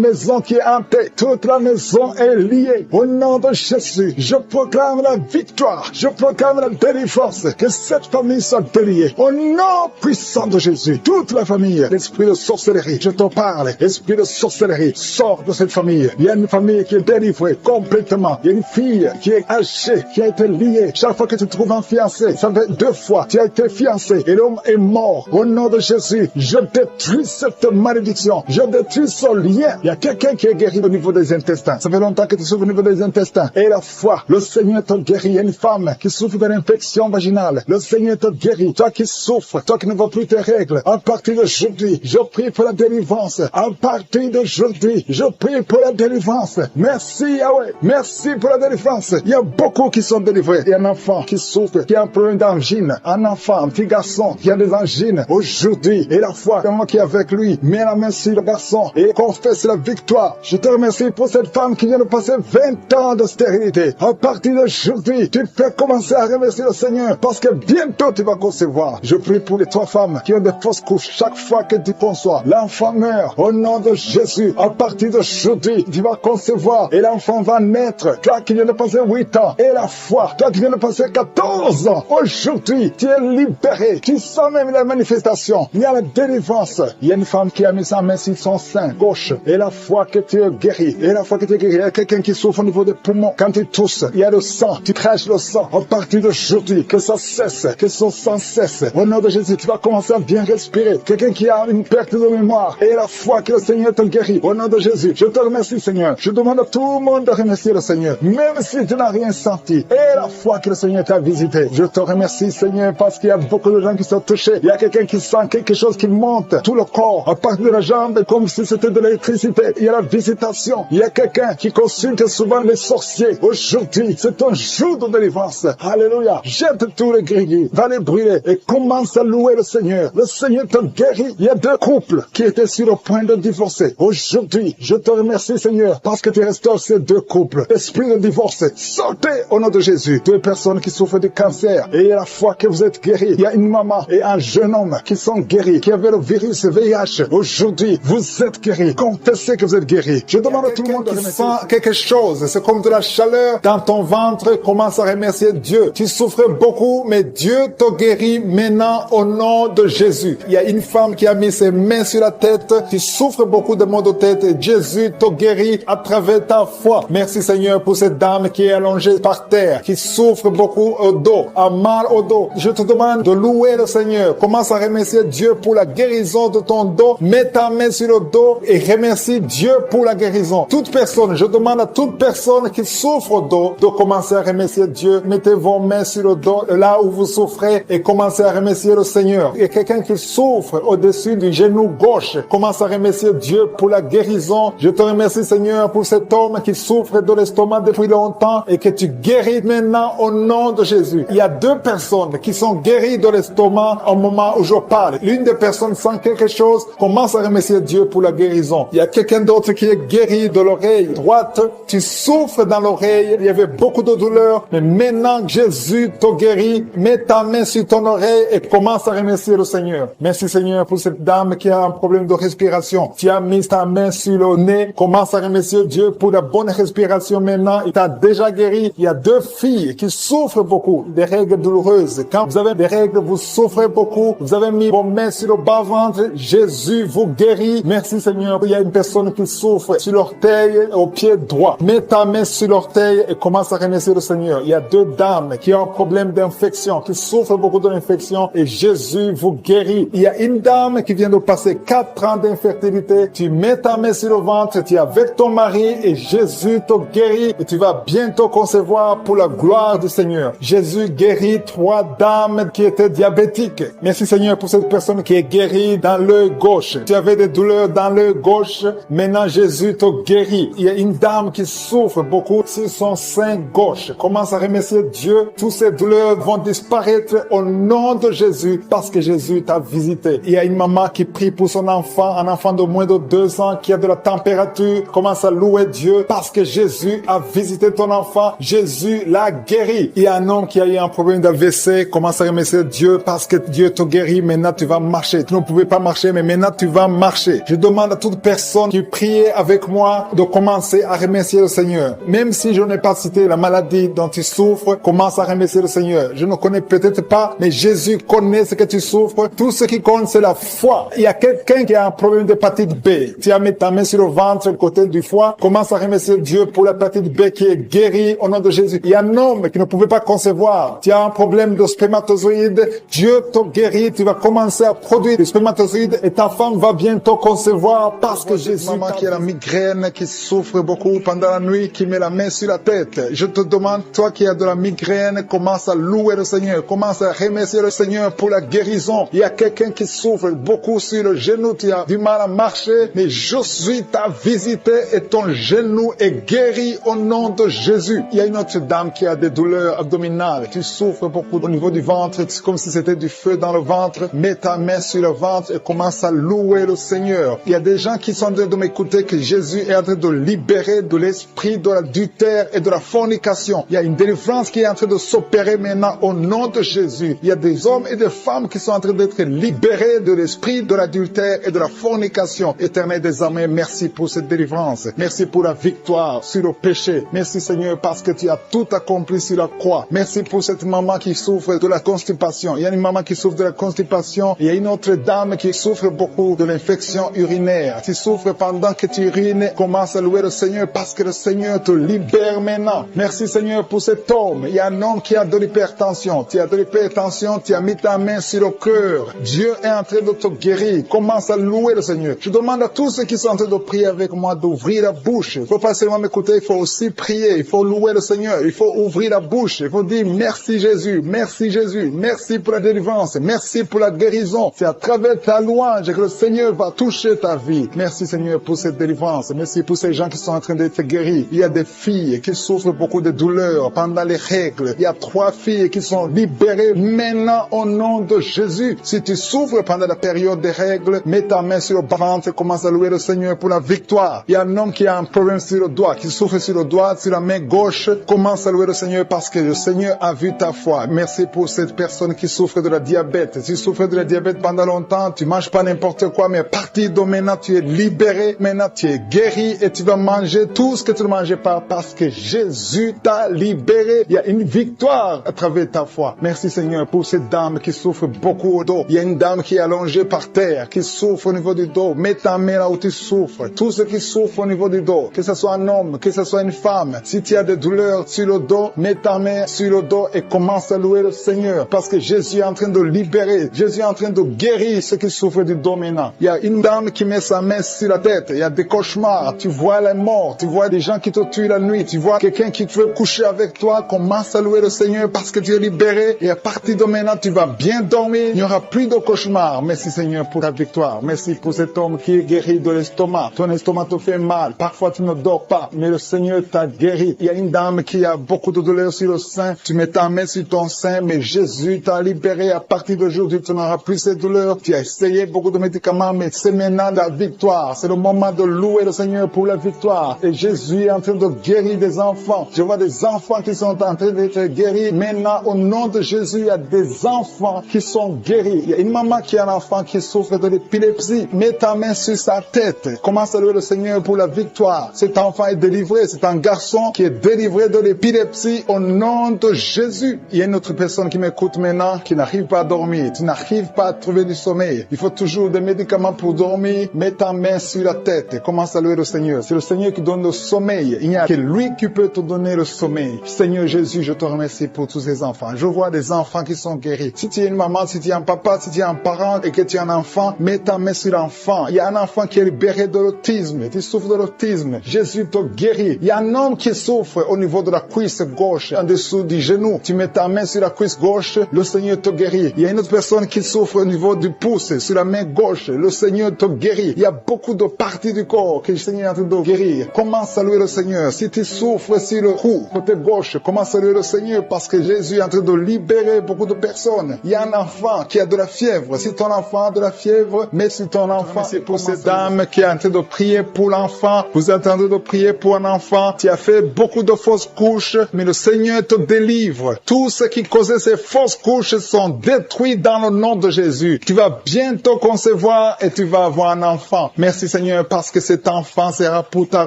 maison qui est hantée. Toute la maison est liée. Au nom de Jésus, je proclame la victoire. Je proclame la délivrance. Que cette famille soit déliée. Au nom puissant de Jésus, toute la famille, l'esprit de sorcellerie, je te parle. Esprit de sorcellerie, sors de cette famille. Il y a une famille qui est délivrée complètement. Il y a une fille qui est hachée, qui a été liée. Chaque fois que tu trouves un fiancé, ça fait 2 fois, tu as été fiancé et l'homme est mort. Au nom de Jésus, je détruis cette malédiction. Je détruis ce lien. Il y a quelqu'un qui est guéri au niveau des intestins. Ça fait longtemps que tu souffres au niveau des intestins. Et la foi, le Seigneur te guérit. Il y a une femme qui souffre d'une infection vaginale. Le Seigneur te guérit. Toi qui souffres, toi qui ne vois plus tes règles, à partir d'aujourd'hui, je prie pour la délivrance. À partir d'aujourd'hui, je prie pour la délivrance. Merci Yahweh. Merci pour la délivrance. Il y a beaucoup qui sont délivrés. Il y a un enfant qui souffre, qui a un problème d'angine. Un enfant, un petit garçon qui a des angines aujourd'hui. Et la foi, comment qui est avec lui, met la main sur le garçon et confesse la victoire. Je te remercie pour cette femme qui vient de passer 20 ans de stérilité. À partir d'aujourd'hui, tu peux commencer à remercier le Seigneur parce que bientôt tu vas concevoir. Je prie pour les 3 femmes qui ont des fausses couches. Chaque fois que tu conçois, l'enfant meurt. Au nom de Jésus, à partir d'aujourd'hui, tu vas concevoir et l'enfant va naître. Toi qui viens de passer 8 ans et la foi, toi qui viens de passer 14 ans, aujourd'hui, tu es libéré. Tu sens même la manifestation. Il y a la délivrance. Il y a une femme qui a mis sa main sur son sein gauche et la foi que tu es guéri. Et la foi que tu es guéri, il y a quelqu'un qui souffre au niveau des poumons. Quand tu tousses, il y a le sang. Tu craches le sang. À partir d'aujourd'hui, que ça cesse, que son sang cesse. Au nom de Jésus, tu vas commencer à bien respirer. Quelqu'un qui a une perte de mémoire et la foi que le Seigneur te guérit. Au nom de Jésus, je te remercie Seigneur. Je demande à tout le monde de remercier le Seigneur. Même si tu n'as rien senti. Et la foi que le Seigneur t'a visité. Je te remercie Seigneur parce qu'il y a beaucoup de gens qui sont touchés. Il y a quelqu'un qui sent quelque chose qui monte tout le corps à partir de la jambe comme si c'était de l'électricité. Il y a la visitation. Il y a quelqu'un qui consulte souvent les sorciers. Aujourd'hui, c'est un jour de délivrance. Alléluia. Jette tous les gris, va les brûler et commence à louer le Seigneur. Le Seigneur te guérit. Il y a 2 couples qui étaient sur le point de divorcer. Aujourd'hui, Je te remercie, Seigneur, parce que tu restaures ces deux couples. Esprit de divorce, sortez au nom de Jésus. Deux personnes qui souffrent du cancer. Et la foi que vous êtes guéris. Il y a une maman et un jeune homme qui sont guéris, qui avaient le virus VIH. Aujourd'hui, vous êtes guéris. Confessez que vous êtes guéris. Je demande à tout le monde qui sent quelque chose. C'est comme de la chaleur dans ton ventre. Commence à remercier Dieu. Tu souffrais beaucoup, mais Dieu te guérit maintenant au nom de Jésus. Il y a une femme qui a mis ses mains sur la tête. Tu souffres beaucoup de maux de tête et Jésus te guérit à travers ta foi. Merci Seigneur pour cette dame qui est allongée par terre, qui souffre beaucoup au dos, a mal au dos. Je te demande de louer le Seigneur. Commence à remercier Dieu pour la guérison de ton dos. Mets ta main sur le dos et remercie Dieu pour la guérison. Toute personne, je demande à toute personne qui souffre au dos de commencer à remercier Dieu. Mettez vos mains sur le dos, là où vous souffrez, et commencez à remercier le Seigneur. Et quelqu'un qui souffre au-dessus du genou gauche, commence à remercier Dieu pour la guérison. Je te remercie Seigneur pour cet homme qui souffre de l'estomac depuis longtemps et que tu guéris maintenant au nom de Jésus. Il y a deux personnes qui sont guéries de l'estomac au moment où je parle. L'une des personnes sent quelque chose, commence à remercier Dieu pour la guérison. Il y a quelqu'un d'autre qui est guéri de l'oreille droite. Tu souffres dans l'oreille, il y avait beaucoup de douleur, mais maintenant Jésus te guérit. Mets ta main sur ton oreille et commence à remercier le Seigneur. Merci Seigneur pour cette dame qui a un problème de respiration. Tu as mis ta main sur le nez, commence à remercier Dieu pour la bonne respiration maintenant. Il t'a déjà guéri. Il y a deux filles qui souffrent beaucoup des règles douloureuses. Quand vous avez des règles, vous souffrez beaucoup. Vous avez mis vos mains sur le bas-ventre. Jésus vous guérit. Merci Seigneur. Il y a une personne qui souffre sur l'orteil au pied droit. Mets ta main sur l'orteil et commence à remercier le Seigneur. Il y a deux dames qui ont un problème d'infection, qui souffrent beaucoup de l'infection et Jésus vous guérit. Il y a une dame qui vient de passer 4 ans d'infertilité. Tu mets ta main sur le ventre, tu es avec ton mari et Jésus te guérit et tu vas bientôt concevoir pour la gloire du Seigneur. Jésus guérit 3 dames qui étaient diabétiques. Merci Seigneur pour cette personne qui est guérie dans l'œil gauche. Tu avais des douleurs dans l'œil gauche. Maintenant Jésus te guérit. Il y a une dame qui souffre beaucoup sur son sein gauche. Commence à remercier Dieu. Toutes ces douleurs vont disparaître au nom de Jésus parce que Jésus t'a visité. Il y a une maman qui prie pour son enfant, un enfant de moins de 2 ans qui a de la température. Commence à louer Dieu parce que Jésus a visité ton enfant. Jésus l'a guéri. Il y a un homme qui a eu un problème d'AVC. Commence à remercier Dieu parce que Dieu te guérit. Maintenant tu vas marcher. Tu ne pouvais pas marcher, mais maintenant tu vas marcher. Je demande à toute personne qui prie avec moi de commencer à remercier le Seigneur. Même si je n'ai pas cité la maladie dont tu souffres, commence à remercier le Seigneur. Je ne connais peut-être pas, mais Jésus connaît ce que tu souffres. Tout ce qui compte, c'est la foi. Il y a quelqu'un qui a un problème d'hépatite B. Tu as mis ta main sur le ventre, côté du foie. Commence à remercier Dieu pour l'hépatite B qui est guérie au nom de Jésus. Il y a un homme qui ne pouvait pas concevoir. Tu as un problème de spermatozoïde. Dieu te guérit. Tu vas commencer à produire des spermatozoïdes et ta femme va bientôt concevoir parce que Jésus... Maman qui a la migraine, qui souffre beaucoup pendant la nuit, qui met la main sur la tête. Je te demande, toi qui as de la migraine, commence à louer le Seigneur. Commence à remercier le Seigneur pour la guérison. Il y a quelqu'un qui souffre beaucoup sur le genou. Tu as du mal à marcher, mais je suis ta visité et ton genou est guéri au nom de Jésus. Il y a une autre dame qui a des douleurs abdominales. Tu souffres beaucoup au niveau du ventre. C'est comme si c'était du feu dans le ventre. Mets ta main sur le ventre et commence à louer le Seigneur. Il y a des gens qui sont en train de m'écouter que Jésus est en train de libérer de l'esprit de l'adultère et de la fornication. Il y a une délivrance qui est en train de s'opérer maintenant au nom de Jésus. Il y a des hommes et des femmes qui sont en train d'être libérés de l'esprit de l'adultère et de la fornication. Éternel des armées, merci pour cette délivrance. Merci pour la victoire sur le péché. Merci Seigneur parce que tu as tout accompli sur la croix. Merci pour cette maman qui souffre de la constipation. Il y a une maman qui souffre de la constipation. Il y a une autre dame qui souffre beaucoup de l'infection urinaire. Tu souffres pendant que tu urines. Commence à louer le Seigneur parce que le Seigneur te libère maintenant. Merci Seigneur pour cet homme. Il y a un homme qui a de l'hypertension. Tu as de l'hypertension, tu as mis ta main sur le cœur. Dieu est en train de te guérir. Commence à louer le Seigneur. Je demande à tous ceux qui sont en train de prier avec moi d'ouvrir la bouche. Il ne faut pas seulement m'écouter, il faut aussi prier. Il faut louer le Seigneur. Il faut ouvrir la bouche. Il faut dire merci Jésus, merci Jésus, merci pour la délivrance, merci pour la guérison. C'est à travers ta louange que le Seigneur va toucher ta vie. Merci Seigneur pour cette délivrance. Merci pour ces gens qui sont en train d'être guéris. Il y a des filles qui souffrent beaucoup de douleurs pendant les règles. Il y a 3 filles qui sont libérées maintenant au nom de Jésus. Si tu souffres pendant la période des règles, mets ta main sur le ventre, commence à louer le Seigneur pour pour la victoire. Il y a un homme qui a un problème sur le doigt, qui souffre sur le doigt, sur la main gauche. Commence à louer le Seigneur parce que le Seigneur a vu ta foi. Merci pour cette personne qui souffre de la diabète. Tu souffres de la diabète pendant longtemps, tu manges pas n'importe quoi, mais à partir de maintenant, tu es libéré. Maintenant, tu es guéri et tu vas manger tout ce que tu ne mangeais pas parce que Jésus t'a libéré. Il y a une victoire à travers ta foi. Merci Seigneur pour cette dame qui souffre beaucoup au dos. Il y a une dame qui est allongée par terre, qui souffre au niveau du dos. Mets ta main là où tu souffres. Tous ceux qui souffrent au niveau du dos, que ce soit un homme, que ce soit une femme, si tu as des douleurs sur le dos, mets ta main sur le dos et commence à louer le Seigneur parce que Jésus est en train de libérer. Jésus est en train de guérir ceux qui souffrent du dos maintenant. Il y a une dame qui met sa main sur la tête. Il y a des cauchemars. Tu vois les morts. Tu vois des gens qui te tuent la nuit. Tu vois quelqu'un qui veut coucher avec toi. Commence à louer le Seigneur parce que tu es libéré. Et à partir de maintenant, tu vas bien dormir. Il n'y aura plus de cauchemars. Merci Seigneur pour ta victoire. Merci pour cet homme qui est guéri de l'estomac. Ton estomac te fait mal. Parfois, tu ne dors pas. Mais le Seigneur t'a guéri. Il y a une dame qui a beaucoup de douleurs sur le sein. Tu mets ta main sur ton sein. Mais Jésus t'a libéré. À partir d'aujourd'hui, tu n'auras plus ces douleurs. Tu as essayé beaucoup de médicaments. Mais c'est maintenant la victoire. C'est le moment de louer le Seigneur pour la victoire. Et Jésus est en train de guérir des enfants. Je vois des enfants qui sont en train d'être guéris. Maintenant, au nom de Jésus, il y a des enfants qui sont guéris. Il y a une maman qui a un enfant qui souffre de l'épilepsie. Mets ta main sur sa tête. Commence à louer le Seigneur pour la victoire. Cet enfant est délivré. C'est un garçon qui est délivré de l'épilepsie au nom de Jésus. Il y a une autre personne qui m'écoute maintenant qui n'arrive pas à dormir. Tu n'arrives pas à trouver du sommeil. Il faut toujours des médicaments pour dormir. Mets ta main sur la tête et commence à louer le Seigneur. C'est le Seigneur qui donne le sommeil. Il n'y a que lui qui peut te donner le sommeil. Seigneur Jésus, je te remercie pour tous ces enfants. Je vois des enfants qui sont guéris. Si tu es une maman, si tu es un papa, si tu es un parent et que tu es un enfant, mets ta main sur l'enfant. Il y a un enfant qui est libéré de l'autisme. Tu souffres de l'autisme. Jésus te guérit. Il y a un homme qui souffre au niveau de la cuisse gauche, en dessous du genou. Tu mets ta main sur la cuisse gauche, le Seigneur te guérit. Il y a une autre personne qui souffre au niveau du pouce, sur la main gauche, le Seigneur te guérit. Il y a beaucoup de parties du corps que le Seigneur est en train de guérir. Commence à louer le Seigneur. Si tu souffres sur le cou, côté gauche, commence à louer le Seigneur parce que Jésus est en train de libérer beaucoup de personnes. Il y a un enfant qui a de la fièvre. Si ton enfant a de la fièvre, mets sur ton enfant. C'est pour cette dame qui est en train de prier pour l'enfant. Vous êtes en train de prier pour un enfant. Tu as fait beaucoup de fausses couches, mais le Seigneur te délivre. Tout ce qui causait ces fausses couches sont détruits dans le nom de Jésus. Tu vas bientôt concevoir et tu vas avoir un enfant. Merci Seigneur parce que cet enfant sera pour ta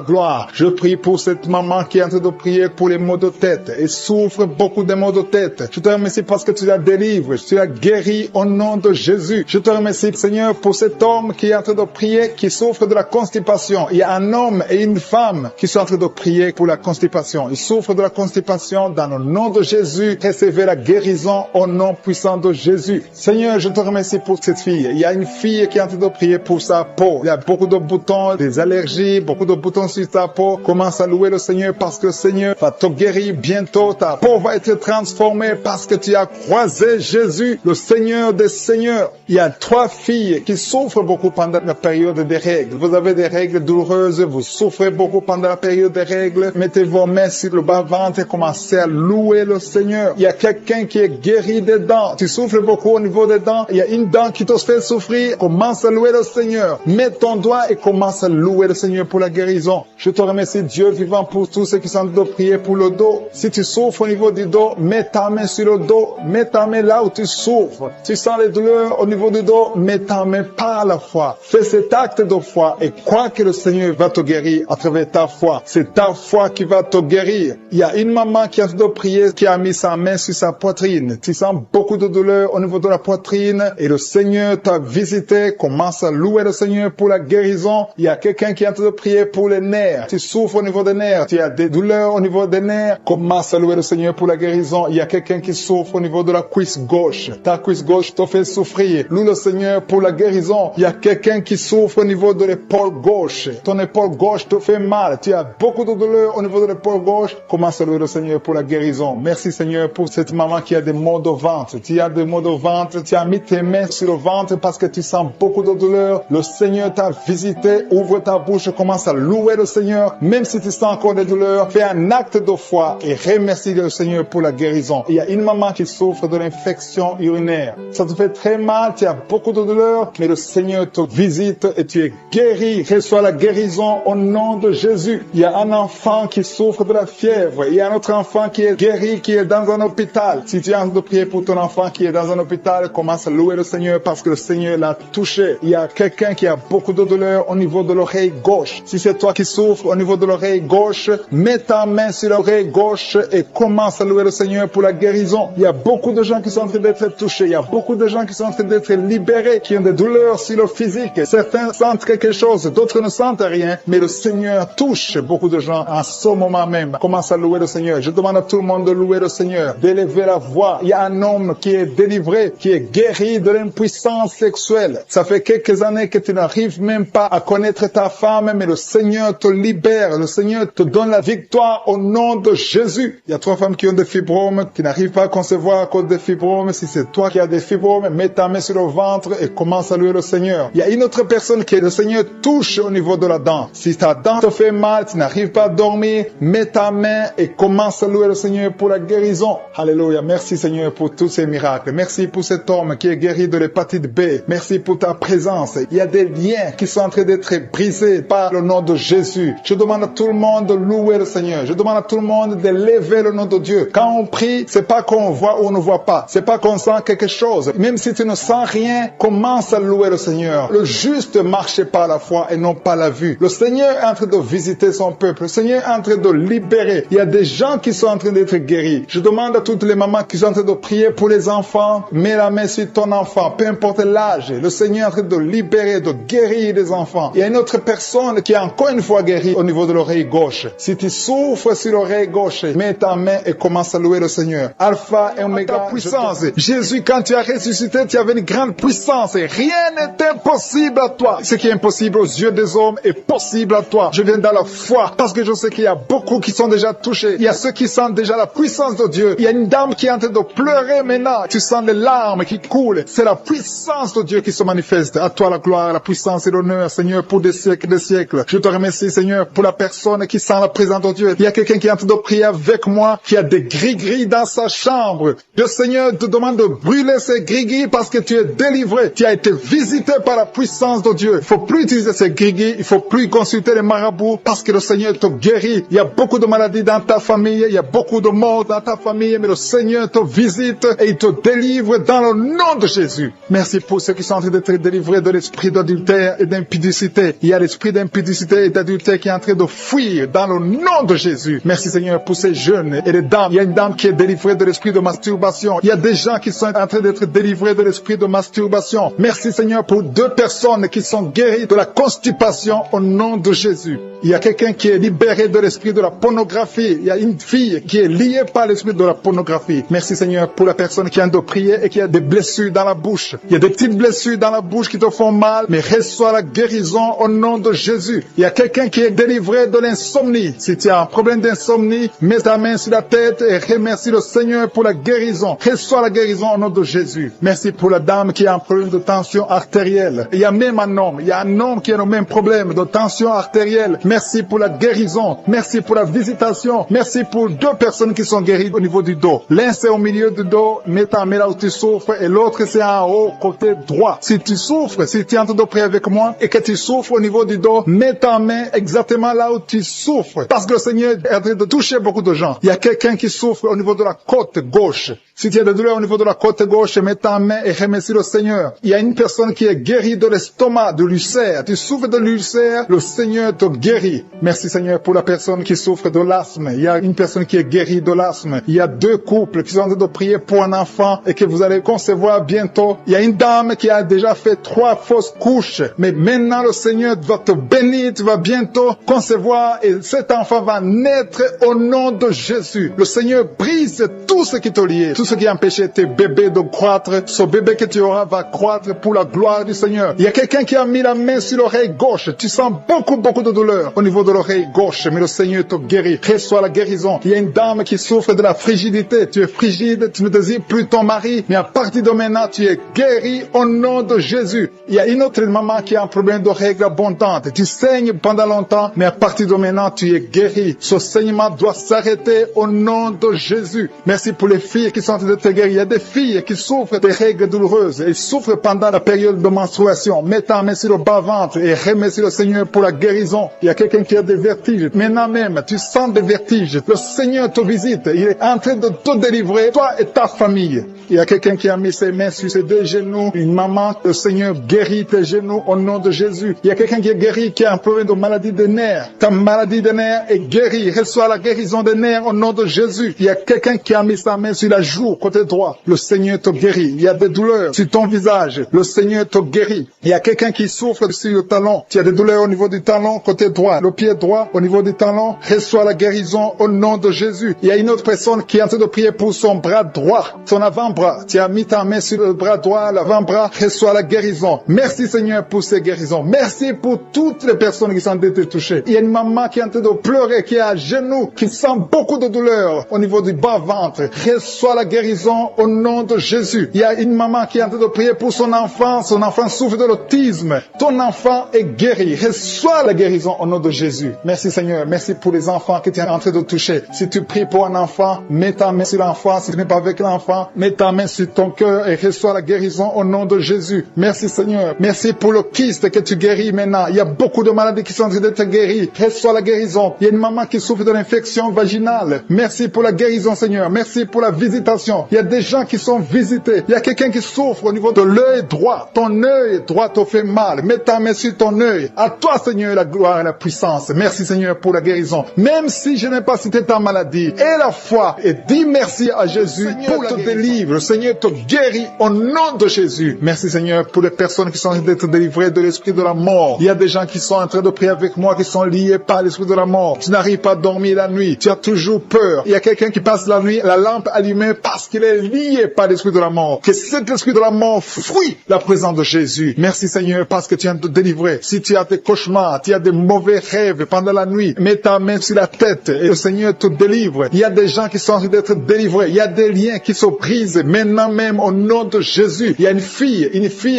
gloire. Je prie pour cette maman qui est en train de prier pour les maux de tête et souffre beaucoup de maux de tête. Je te remercie parce que tu la délivres. Tu la guéris au nom de Jésus. Je te remercie Seigneur pour cet homme qui est en train de prier, qui souffre de la constipation. Il y a un homme et une femme qui sont en train de prier pour la constipation. Ils souffrent de la constipation dans le nom de Jésus. Recevez la guérison au nom puissant de Jésus. Seigneur, je te remercie pour cette fille. Il y a une fille qui est en train de prier pour sa peau. Il y a beaucoup de boutons, des allergies, beaucoup de boutons sur ta peau. Commence à louer le Seigneur parce que le Seigneur va te guérir bientôt. Ta peau va être transformée parce que tu as croisé Jésus, le Seigneur des Seigneurs. Il y a 3 filles qui souffrent beaucoup pendant la période des règles. Vous avez des règles douloureuses, vous souffrez beaucoup pendant la période des règles. Mettez vos mains sur le bas-ventre et commencez à louer le Seigneur. Il y a quelqu'un qui est guéri des dents. Tu souffres beaucoup au niveau des dents. Il y a une dent qui te fait souffrir. Commence à louer le Seigneur. Mets ton doigt et commence à louer le Seigneur pour la guérison. Je te remercie Dieu vivant pour tous ceux qui sont de prier pour le dos. Si tu souffres au niveau du dos, mets ta main sur le dos. Mets ta main là où tu souffres. Tu sens les douleurs au niveau du dos, mets ta main par la foi. Fais cet acte de foi et crois que le Seigneur va te guérir à travers ta foi. C'est ta foi qui va te guérir. Il y a une maman qui a fait de prier, qui a mis sa main sur sa poitrine. Tu sens beaucoup de douleur au niveau de la poitrine et le Seigneur t'a visité. Commence à louer le Seigneur pour la guérison. Il y a quelqu'un qui est en train de prier pour les nerfs. Tu souffres au niveau des nerfs. Tu as des douleurs au niveau des nerfs. Commence à louer le Seigneur pour la guérison. Il y a quelqu'un qui souffre au niveau de la cuisse gauche. Ta cuisse gauche te fait souffrir. Loue le Seigneur pour la guérison. Il y a quelqu'un qui souffre au niveau de l'épaule gauche. Ton épaule gauche te fait mal. Tu as beaucoup de douleur au niveau de l'épaule gauche. Commence à louer le Seigneur pour la guérison. Merci Seigneur pour cette maman qui a des maux de ventre. Tu as des maux de ventre. Tu as mis tes mains sur le ventre parce que tu sens beaucoup de douleur. Le Seigneur t'a visité. Ouvre ta bouche. Commence à louer le Seigneur. Même si tu sens encore des douleurs, fais un acte de foi et remercie le Seigneur pour la guérison. Il y a une maman qui souffre de l'infection urinaire. Ça te fait très mal. Tu as beaucoup de douleur, mais le Seigneur te visite et tu es guéri guéri. Reçois la guérison au nom de Jésus. Il y a un enfant qui souffre de la fièvre. Il y a un autre enfant qui est guéri, qui est dans un hôpital. Si tu es en train de prier pour ton enfant qui est dans un hôpital, commence à louer le Seigneur parce que le Seigneur l'a touché. Il y a quelqu'un qui a beaucoup de douleur au niveau de l'oreille gauche. Si c'est toi qui souffres au niveau de l'oreille gauche, mets ta main sur l'oreille gauche et commence à louer le Seigneur pour la guérison. Il y a beaucoup de gens qui sont en train d'être touchés. Il y a beaucoup de gens qui sont en train d'être libérés, qui ont des douleurs sur le physique. Certains sentent quelque chose, d'autres ne sentent rien, mais le Seigneur touche beaucoup de gens en ce moment même. Commence à louer le Seigneur. Je demande à tout le monde de louer le Seigneur, d'élever la voix. Il y a un homme qui est délivré, qui est guéri de l'impuissance sexuelle. Ça fait quelques années que tu n'arrives même pas à connaître ta femme, mais le Seigneur te libère. Le Seigneur te donne la victoire au nom de Jésus. Il y a 3 femmes qui ont des fibromes, qui n'arrivent pas à concevoir à cause des fibromes. Si c'est toi qui as des fibromes, mets ta main sur le ventre et commence à louer le Seigneur. Il y a une autre personne qui, le Seigneur touche au niveau de la dent. Si ta dent te fait mal, tu n'arrives pas à dormir, mets ta main et commence à louer le Seigneur pour la guérison. Alléluia. Merci Seigneur pour tous ces miracles. Merci pour cet homme qui est guéri de l'hépatite B. Merci pour ta présence. Il y a des liens qui sont en train d'être brisés par le nom de Jésus. Je demande à tout le monde de louer le Seigneur. Je demande à tout le monde de lever le nom de Dieu. Quand on prie, c'est pas qu'on voit ou on ne voit pas. C'est pas qu'on sent quelque chose. Même si tu ne sens rien, commence à louer le Seigneur. Le juste marche par la foi et non pas la vue. Le Seigneur est en train de visiter son peuple. Le Seigneur est en train de libérer. Il y a des gens qui sont en train d'être guéris. Je demande à toutes les mamans qui sont en train de prier pour les enfants. Mets la main sur ton enfant, peu importe l'âge. Le Seigneur est en train de libérer, de guérir les enfants. Il y a une autre personne qui est encore une fois guérie au niveau de l'oreille gauche. Si tu souffres sur l'oreille gauche, mets ta main et commence à louer le Seigneur. Alpha et Oméga, ta puissance. Jésus, quand tu as ressuscité, tu avais une grande puissance et rien n'est impossible à toi. Ce qui est impossible aux yeux des hommes est possible à toi. Je viens dans la foi parce que je sais qu'il y a beaucoup qui sont déjà touchés. Il y a ceux qui sentent déjà la puissance de Dieu. Il y a une dame qui est en train de pleurer maintenant. Tu sens les larmes qui coulent. C'est la puissance de Dieu qui se manifeste. À toi la gloire, la puissance et l'honneur, Seigneur, pour des siècles. Je te remercie, Seigneur, pour la personne qui sent la présence de Dieu. Il y a quelqu'un qui est en train de prier avec moi, qui a des gris-gris dans sa chambre. Le Seigneur te demande de brûler ces gris-gris parce que tu es délivré. Tu as été visité par la puissance de Dieu. Il faut plus utiliser ces gris-gris. Il faut plus consulter les marabouts parce que le Seigneur te guérit. Il y a beaucoup de maladies dans ta famille. Il y a beaucoup de morts dans ta famille. Mais le Seigneur te visite et il te délivre dans le nom de Jésus. Merci pour ceux qui sont en train d'être délivrés de l'esprit d'adultère et d'impudicité. Il y a l'esprit d'impudicité et d'adultère qui est en train de fuir dans le nom de Jésus. Merci Seigneur pour ces jeunes et les dames. Il y a une dame qui est délivrée de l'esprit de masturbation. Il y a des gens qui sont en train d'être délivrés de l'esprit de masturbation. Merci Seigneur pour 2 personnes qui sont guéries de la constipation au nom de Jésus. Il y a quelqu'un qui est libéré de l'esprit de la pornographie. Il y a une fille qui est liée par l'esprit de la pornographie. Merci Seigneur pour la personne qui a de prier et qui a des blessures dans la bouche. Il y a des petites blessures dans la bouche qui te font mal, mais reçois la guérison au nom de Jésus. Il y a quelqu'un qui est délivré de l'insomnie. Si tu as un problème d'insomnie, mets ta main sur la tête et remercie le Seigneur pour la guérison. Reçois la guérison au nom de Jésus. Merci pour la dame qui a un problème de tension artérielle. Il y a même un homme. Il y a un homme qui a le même problème de tension artérielle. Merci pour la guérison. Merci pour la visitation. Merci pour 2 personnes qui sont guéries au niveau du dos. L'un c'est au milieu du dos, mets ta main là où tu souffres, et l'autre c'est en haut, côté droit. Si tu souffres, si tu es en train de prier avec moi et que tu souffres au niveau du dos, mets ta main exactement là où tu souffres. Parce que le Seigneur est en train de toucher beaucoup de gens. Il y a quelqu'un qui souffre au niveau de la côte gauche. Si tu as des douleurs au niveau de la côte gauche, mets ta main et remercie le Seigneur. Il y a une personne qui est guérie de l'estomac, de l'ulcère. Tu souffres de l'ulcère, le Seigneur te guérit. Merci Seigneur pour la personne qui souffre de l'asthme. Il y a une personne qui est guérie de l'asthme. Il y a 2 couples qui sont en train de prier pour un enfant et que vous allez concevoir bientôt. Il y a une dame qui a déjà fait 3 fausses couches. Mais maintenant le Seigneur va te bénir. Tu vas bientôt concevoir et cet enfant va naître au nom de Jésus. Le Seigneur brise tout ce qui te lie. Tout ce qui empêchait tes bébés de croître, ce bébé que tu auras va croître pour la gloire du Seigneur. Il y a quelqu'un qui a mis la main sur l'oreille gauche. Tu sens beaucoup de douleur au niveau de l'oreille gauche, mais le Seigneur te guérit. Reçois la guérison. Il y a une dame qui souffre de la frigidité. Tu es frigide, tu ne désires plus ton mari, mais à partir de maintenant, tu es guéri au nom de Jésus. Il y a une autre maman qui a un problème de règles abondantes. Tu saignes pendant longtemps, mais à partir de maintenant, tu es guéri. Ce saignement doit s'arrêter au nom de Jésus. Merci pour les filles qui sont en train de te guérir. Il y a des filles qui souffrent des règles douloureuses. Elles souffrent pendant la période de menstruation. Mets ta main sur le bas-ventre et remercie le Seigneur pour la guérison. Il y a quelqu'un qui a des vertiges. Maintenant même, tu sens des vertiges. Le Seigneur te visite. Il est en train de te délivrer, toi et ta famille. Il y a quelqu'un qui a mis ses mains sur ses deux genoux. Une maman, le Seigneur guérit tes genoux au nom de Jésus. Il y a quelqu'un qui est guéri, qui a un problème de maladie des nerfs. Ta maladie des nerfs est guérie. Reçois la guérison des nerfs au nom de Jésus. Il y a quelqu'un qui a mis sa main sur la joue, côté droit. Le Seigneur te guérit. Il y a des douleurs sur ton visage. Le Seigneur te guérit. Il y a quelqu'un qui souffre sur le talon. Tu as des douleurs au niveau du talon, côté droit. Le pied droit, au niveau du talon. Reçois la guérison au nom de Jésus. Il y a une autre personne qui est en train de prier pour son bras droit, son avant-bras. Tu as mis ta main sur le bras droit, l'avant-bras, reçois la guérison. Merci Seigneur pour ces guérisons. Merci pour toutes les personnes qui sont en train de toucher. Il y a une maman qui est en train de pleurer, qui est à genoux, qui sent beaucoup de douleur au niveau du bas-ventre. Reçois la guérison au nom de Jésus. Il y a une maman qui est en train de prier pour son enfant souffre de l'autisme. Ton enfant est guéri. Reçois la guérison au nom de Jésus. Merci Seigneur. Merci pour les enfants que tu es en train de toucher. Si tu pries pour un enfant, mets ta main sur l'enfant. Si tu n'es pas avec l'enfant, mets ta main sur ton cœur et reçois la guérison au nom de Jésus. Merci Seigneur. Merci pour le kyste que tu guéris maintenant. Il y a beaucoup de maladies qui sont en train d'être guéries. Reçois la guérison. Il y a une maman qui souffre de l'infection vaginale. Merci pour la guérison Seigneur. Merci pour la visitation. Il y a des gens qui sont visités. Il y a quelqu'un qui souffre au niveau de l'œil droit. Ton œil droit te fait mal. Mets ta main sur ton œil. À toi Seigneur la gloire et la puissance. Merci Seigneur pour la guérison. Même si je n'ai pas cité ta maladie, et la foi, et dis merci à Jésus pour te délivrer. Le Seigneur te guérit au nom de Jésus. Merci Seigneur pour les personnes qui sont en train d'être délivrées de l'esprit de la mort. Il y a des gens qui sont en train de prier avec moi, qui sont liés par l'esprit de la mort. Tu n'arrives pas à dormir la nuit. Tu as toujours peur. Il y a quelqu'un qui passe la nuit, la lampe allumée parce qu'il est lié par l'esprit de la mort. Que cet esprit de la mort fuit la présence de Jésus. Merci Seigneur parce que tu viens de te délivrer. Si tu as des cauchemars, tu as des mauvais rêves pendant la nuit, mets ta main sur la tête et le Seigneur te délivre. Il y a des gens qui sont en train d'être délivrés. Il y a des liens qui se brisent maintenant même au nom de Jésus. Il y a une fille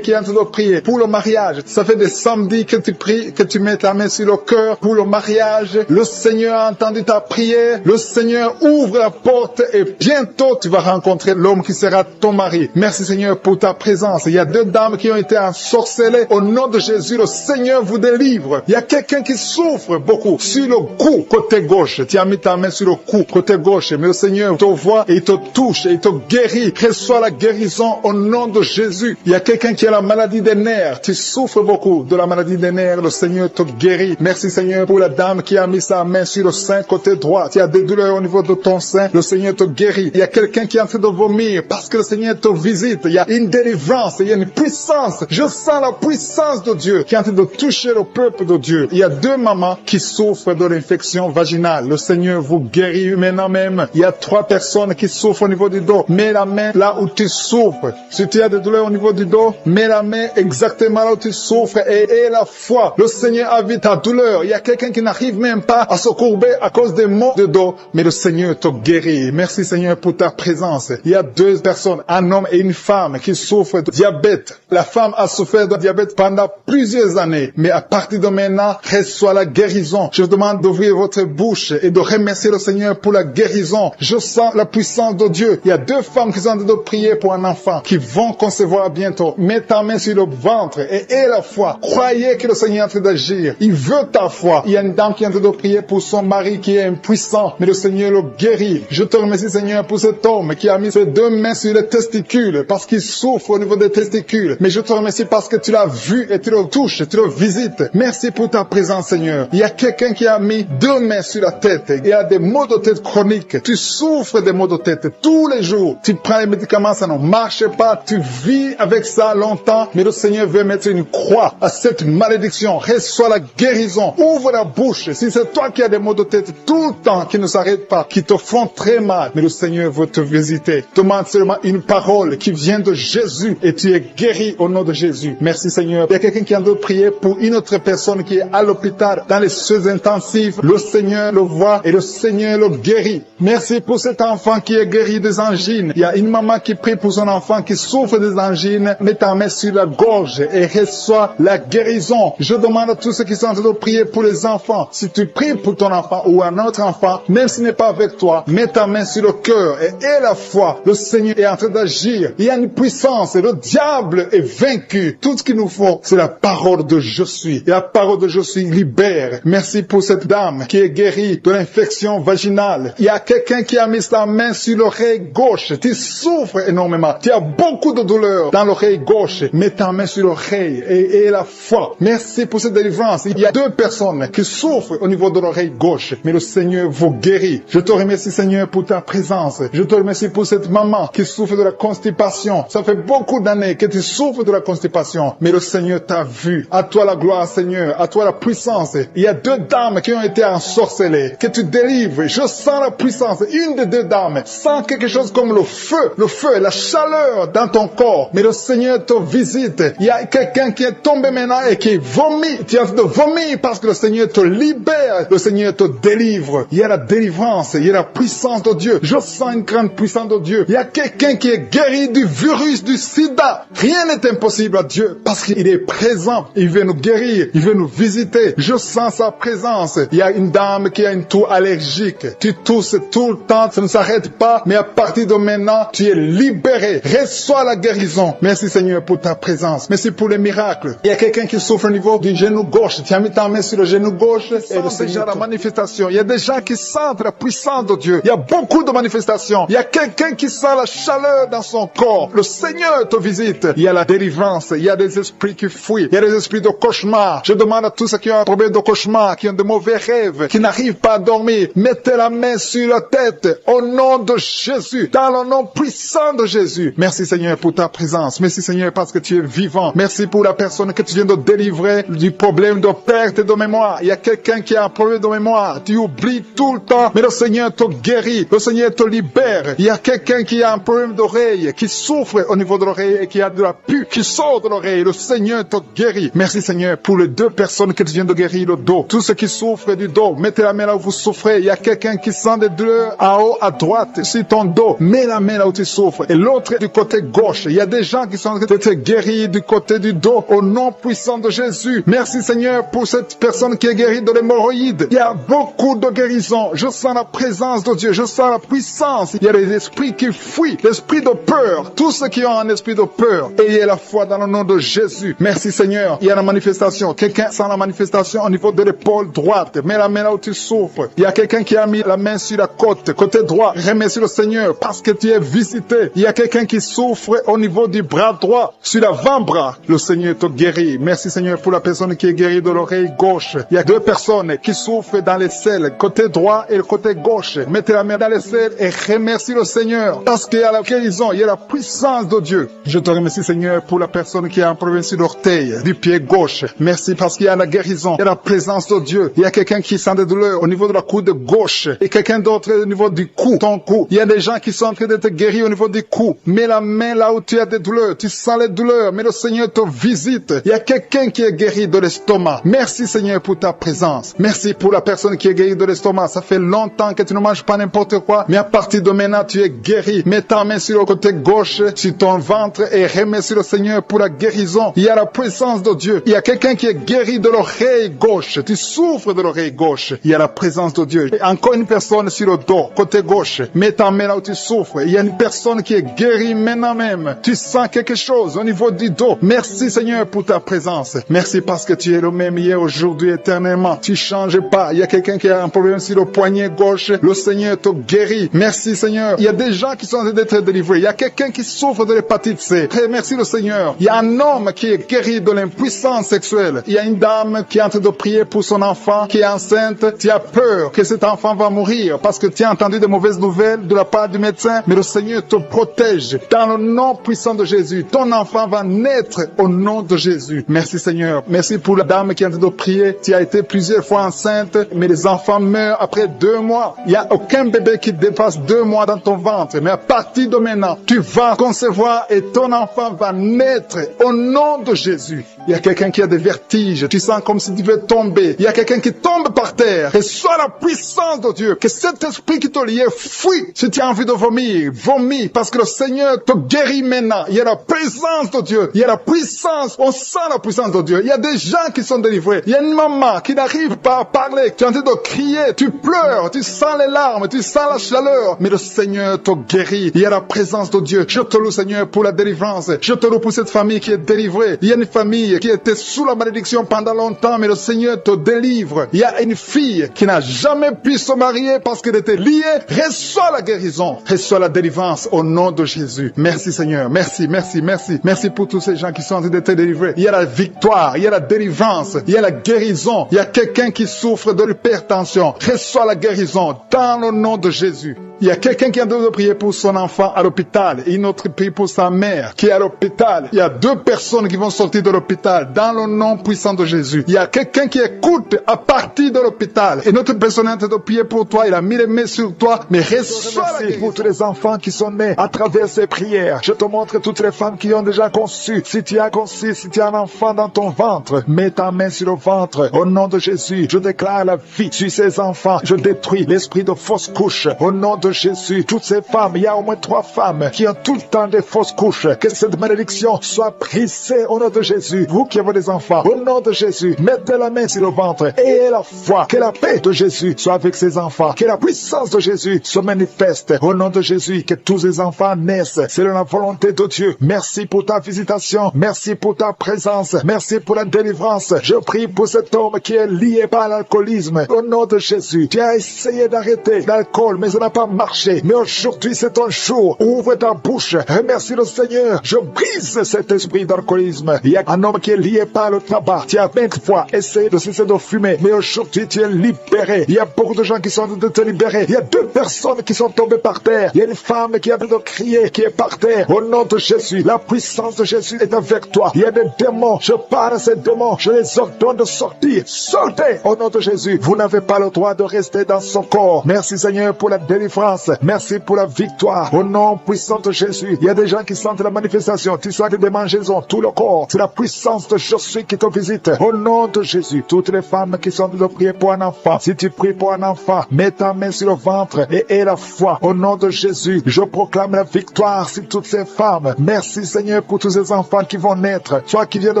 qui est en train de prier pour le mariage. Ça fait des samedis que tu pries, que tu mets ta main sur le cœur pour le mariage. Le Seigneur a entendu ta prière. Le Seigneur ouvre la porte et bientôt tu vas rencontrer l'homme qui sera ton mari. Merci Seigneur pour ta présence. Il y a deux dames qui ont été ensorcelées. Au nom de Jésus, le Seigneur vous délivre. Il y a quelqu'un qui souffre beaucoup sur le cou, côté gauche. Tu as mis ta main sur le cou, côté gauche. Mais le Seigneur te voit et il te touche et il te guérit. Reçois la guérison au nom de Jésus. Il y a quelqu'un qui a la maladie des nerfs. Tu souffres beaucoup de la maladie des nerfs. Le Seigneur te guérit. Merci Seigneur pour la dame qui a mis sa main sur le sein côté droit. Tu as des douleurs au niveau de ton sein. Le Seigneur te guérit. Il y a quelqu'un qui est en train de vomir parce que le Seigneur te visite. Il y a une délivrance. Il y a une puissance. Je sens la puissance de Dieu qui est en train de toucher le peuple de Dieu. Il y a deux mamans qui souffrent de l'infection vaginale. Le Seigneur vous guérit maintenant même. Il y a 3 personnes qui souffrent au niveau du dos. Mets la main là où tu souffres. Si tu as des douleurs au niveau du dos, mets la main exactement là où tu souffres et aie la foi. Le Seigneur a vu ta douleur. Il y a quelqu'un qui n'arrive même pas à se courber à cause des maux de dos, mais le Seigneur te guérit. Merci Seigneur pour ta présence. Il y a 2 personnes, un homme et une femme qui souffrent de diabète. La femme a souffert de diabète pendant plusieurs années, mais à partir de maintenant, reçoit la guérison. Je vous demande d'ouvrir votre bouche et de remercier le Seigneur pour la guérison. Je sens la puissance de Dieu. Il y a 2 femmes qui sont en train de prier pour un enfant qui vont concevoir bientôt. Mets ta main sur le ventre et aie la foi. Croyez que le Seigneur est en train d'agir. Il veut ta foi. Il y a une dame qui est en train de prier pour son mari qui est impuissant, mais le Seigneur le guérit. Je te remercie Seigneur pour cet homme qui a mis ses 2 mains sur les testicules parce qu'il souffre au niveau des testicules. Mais je te remercie parce que tu l'as vu et tu le touches, tu le visites. Merci pour ta présence Seigneur. Il y a quelqu'un qui a mis 2 mains sur la tête. Il y a des maux de tête chroniques. Tu souffres des maux de tête tous les jours. Tu prends les médicaments, ça ne marche pas. Tu vis avec ça longtemps. Mais le Seigneur veut mettre une croix à cette malédiction. Reçois la guérison. Ouvre la bouche. Si c'est toi qui as des maux de tête tout le temps qui ne s'arrêtent pas, qui te font très mal, mais le Seigneur veut te visiter. Demande seulement une parole qui vient de Jésus et tu es guéri au nom de Jésus. Merci Seigneur. Il y a quelqu'un qui a de prier pour une autre personne qui est à l'hôpital dans les soins intensifs. Le Seigneur le voit et le Seigneur le guérit. Merci pour cet enfant qui est guéri des angines. Il y a une maman qui prie pour son enfant qui souffre des angines, mets ta main sur la gorge et reçois la guérison. Je demande à tous ceux qui sont en train de prier pour les enfants, si tu pries pour ton enfant ou un autre enfant, même s'il n'est pas avec toi, mets ta main sur le cœur et aie la foi. Le Seigneur est en train d'agir. Il y a une puissance et le diable est vaincu. Tout ce qu'il nous faut, c'est la parole de je suis. Et la parole de je suis libère. Merci pour cette dame qui est guérie de l'infection vaginale. Il y a quelqu'un qui a mis sa main sur l'oreille gauche. Tu souffres énormément. Tu as beaucoup de douleur dans l'oreille gauche. Mets ta main sur l'oreille et aie la foi. Merci pour cette délivrance. Il y a 2 personnes qui souffrent au niveau de l'oreille gauche. Mais le Seigneur vous guérit. Je te remercie, Seigneur, pour ta présence. Je te remercie pour cette maman qui souffre de la constipation. Ça fait beaucoup d'années que tu souffres de la constipation. Mais le Seigneur t'a vu. À toi la gloire, Seigneur. À toi la puissance. Il y a 2 dames qui ont été ensorcelées. Que tu délivres. Je sens la puissance. Une des 2 dames sent quelque chose comme le feu, la chaleur dans ton corps. Mais le Seigneur te visite. Il y a quelqu'un qui est tombé maintenant et qui vomit. Tu as de vomir parce que le Seigneur te libère. Le Seigneur te délivre. Il y a la délivrance. Il y a la puissance de Dieu. Je sens une grande puissance de Dieu. Il y a quelqu'un qui est guéri du virus du sida. Rien n'est impossible à Dieu parce qu'il est présent. Il veut nous guérir. Il veut nous visiter. Je sens sa présence. Il y a une dame qui a une toux allergique. Tu tousses tout le temps. Ça ne s'arrête pas. Mais à partir de maintenant, tu es libéré. Reçois la guérison. Merci Seigneur pour ta présence. Merci pour les miracles. Il y a quelqu'un qui souffre au niveau du genou gauche. Tu as mis ta main sur le genou gauche et le Seigneur la manifestation. Il y a des gens qui sentent la puissance de Dieu. Il y a beaucoup de manifestations. Il y a quelqu'un qui sent la chaleur dans son corps. Le Seigneur te visite. Il y a la délivrance. Il y a des esprits qui fuient. Il y a des esprits de cauchemar. Je demande à tous ceux qui ont un problème de cauchemar, qui ont de mauvais rêves, qui n'arrivent pas à dormir, mettez la main sur la tête au nom de Jésus, dans le nom puissant de Jésus. Merci Seigneur pour ta présence. Merci Seigneur parce que tu es vivant. Merci pour la personne que tu viens de délivrer du problème de perte de mémoire. Il y a quelqu'un qui a un problème de mémoire. Tu oublies tout le temps, mais le Seigneur te guérit. Le Seigneur te libère. Il y a quelqu'un qui a un problème d'oreille, qui souffre au niveau de l'oreille et qui a de la pus qui sort de l'oreille. Le Seigneur te guérit. Merci Seigneur pour les 2 personnes que tu viens de guérir le dos. Tous ceux qui souffrent du dos, mettez la main là où vous souffrez. Il y a quelqu'un qui sent des douleurs en haut à droite sur ton dos. Mets la main là où tu souffres. Et l'autre du côté gauche. Il y a des gens qui sont en train d'être guéris du côté du dos au nom puissant de Jésus. Merci Seigneur pour cette personne qui est guérie de l'hémorroïde. Il y a beaucoup de guérisons. Je sens la présence de Dieu. Je sens la puissance. Il y a des esprits qui fuient. L'esprit de peur. Tous ceux qui ont un esprit de peur. Ayez la foi dans le nom de Jésus. Merci Seigneur. Il y a la manifestation. Quelqu'un sent la manifestation au niveau de l'épaule droite. Mets la main là où tu souffres. Il y a quelqu'un qui a mis la main sur la côte. Côté droit. Remercie le Seigneur parce que tu es visité. Il y a quelqu'un qui souffre au niveau du bras droit. Sur l'avant-bras. Le Seigneur te guérit. Merci Seigneur pour la personne qui est guérie de l'oreille gauche. Il y a 2 personnes qui souffrent dans les selles. Côté droit et le côté gauche. Mettez la main dans les selles et remercie le Seigneur. Parce qu'il y a la guérison. Il y a la puissance de Dieu. Je te remercie Seigneur pour la personne qui a un problème sur l'orteil du pied gauche. Merci parce qu'il y a la guérison. Il y a la présence de Dieu. Il y a quelqu'un qui sent des douleurs au niveau de la coude gauche. Et quelqu'un d'autre au niveau du cou. Ton cou. Il y a des gens qui sont en train d'être guéris au niveau du cou. Mets la main là où tu as des douleurs. Tu sens les douleurs. Mais le Seigneur te visite. Il y a quelqu'un qui est guéri de l'estomac. Merci Seigneur pour ta présence. Merci pour la personne qui est guérie de l'estomac. Ça fait longtemps que tu ne manges pas n'importe quoi. Mais à partir de maintenant, tu es guéri. Mets ta main sur le côté gauche, sur ton ventre et remercie le Seigneur pour la guérison. Il y a la puissance de Dieu. Il y a quelqu'un qui est guéri de l'oreille gauche. Tu souffres de l'oreille gauche. Il y a la présence de Dieu. Et encore une personne sur le dos, côté gauche. Mets ta main là où tu souffres. Il y a une personne qui est guérie maintenant même. Tu sens quelque chose au niveau du dos. Merci Seigneur pour ta présence. Merci parce que tu es le même hier, aujourd'hui, éternellement. Tu changes pas. Il y a quelqu'un qui a un problème sur le poignet gauche. Le Seigneur te guérit. Merci Seigneur. Il y a des gens qui sont en train d'être délivrés. Il y a quelqu'un qui souffre de l'hépatite C. Merci le Seigneur. Il y a un homme qui est guéri de l'impuissance sexuelle. Il y a une dame qui est en train de prier pour son enfant qui est enceinte. Tu as peur que cet enfant va mourir parce que tu as entendu de mauvaises nouvelles de la part du médecin. Mais le Seigneur te protège. Dans le nom puissant de Jésus, ton enfant va naître au nom de Jésus. Merci Seigneur. Merci pour la dame qui est en train de prier. Tu as été plusieurs fois enceinte, mais les enfants meurent après 2 mois. Il n'y a aucun bébé qui dépasse 2 mois dans ton ventre. Mais à partir de maintenant, tu vas concevoir et ton enfant va naître au nom de Jésus. Il y a quelqu'un qui a des vertiges. Tu sens comme si tu veux tomber. Il y a quelqu'un qui tombe par terre. Et soit la puissance de Dieu. Que cet esprit qui te liait fuit. Si tu as envie de vomir, vomi, parce que le Seigneur te guérit maintenant. Il y a la présence de Dieu. Il y a la puissance. On sent la puissance de Dieu. Il y a des gens qui sont délivrés. Il y a une maman qui n'arrive pas à parler, qui est en train de crier. Tu pleures, tu sens les larmes, tu sens la chaleur. Mais le Seigneur te guérit. Il y a la présence de Dieu. Je te loue, Seigneur, pour la délivrance. Je te loue pour cette famille qui est délivrée. Il y a une famille qui était sous la malédiction pendant longtemps, mais le Seigneur te délivre. Il y a une fille qui n'a jamais pu se marier parce qu'elle était liée. Reçois la guérison. Reçois la délivrance au nom de Jésus. Merci, Seigneur. Merci, merci, merci. Merci pour tous ces gens qui sont en train d'être délivrés. Il y a la victoire, il y a la délivrance, il y a la guérison. Il y a quelqu'un qui souffre de l'hypertension. Reçois la guérison dans le nom de Jésus. Il y a quelqu'un qui est en train de prier pour son enfant à l'hôpital et une autre prie pour sa mère qui est à l'hôpital. Il y a 2 personnes qui vont sortir de l'hôpital dans le nom puissant de Jésus. Il y a quelqu'un qui écoute à partir de l'hôpital et notre personne est en train de prier pour toi. Il a mis les mains sur toi, mais reçois la guérison. Pour tous les enfants qui sont nés à travers ces prières. Je te montre toutes les femmes qui ont déjà conçu. Si tu as conçu, si tu as un enfant dans ton ventre, mets ta main sur le ventre. Au nom de Jésus, je déclare la vie sur ces enfants. Je détruis l'esprit de fausse couche. Au nom de Jésus, toutes ces femmes, il y a au moins 3 femmes qui ont tout le temps des fausses couches. Que cette malédiction soit brisée au nom de Jésus. Vous qui avez des enfants, au nom de Jésus, mettez la main sur le ventre et la foi. Que la paix de Jésus soit avec ces enfants. Que la puissance de Jésus se manifeste au nom de Jésus. Que tous ces enfants naissent. C'est la volonté de Dieu. Merci pour ta visitation. Merci pour ta présence. Merci pour la délivrance. Je prie pour cet homme qui est lié par l'alcoolisme. Au nom de Jésus, tu as essayé d'arrêter l'alcool, mais ça n'a pas marché. Mais aujourd'hui, c'est ton jour. Ouvre ta bouche. Remercie le Seigneur. Je brise cet esprit d'alcoolisme. Il y a un homme qui est lié par le tabac. Tu as 20 fois essayé de cesser de fumer, mais aujourd'hui, tu es libéré. Il y a beaucoup de gens qui sont en train de te libérer. Il y a 2 personnes qui sont tombées par terre. Il y a une femme qui a envie de crier, qui est par terre. Au nom de Jésus, la puissance de Jésus est avec toi. Il y a des démons. Je parle à ces démons. Je les ordonne de sortir. Sortez au nom de Jésus. Vous n'avez pas le droit de rester dans son corps. Merci Seigneur pour la délivrance. Merci pour la victoire. Au nom puissant de Jésus. Il y a des gens qui sentent la manifestation. Tu sens des démangeaisons, tout le corps. C'est la puissance de Jésus qui te visite. Au nom de Jésus. Toutes les femmes qui sont en train de prier pour un enfant. Si tu pries pour un enfant, mets ta main sur le ventre et aie la foi. Au nom de Jésus, je proclame la victoire sur toutes ces femmes. Merci Seigneur pour tous ces enfants qui vont naître. Toi qui viens de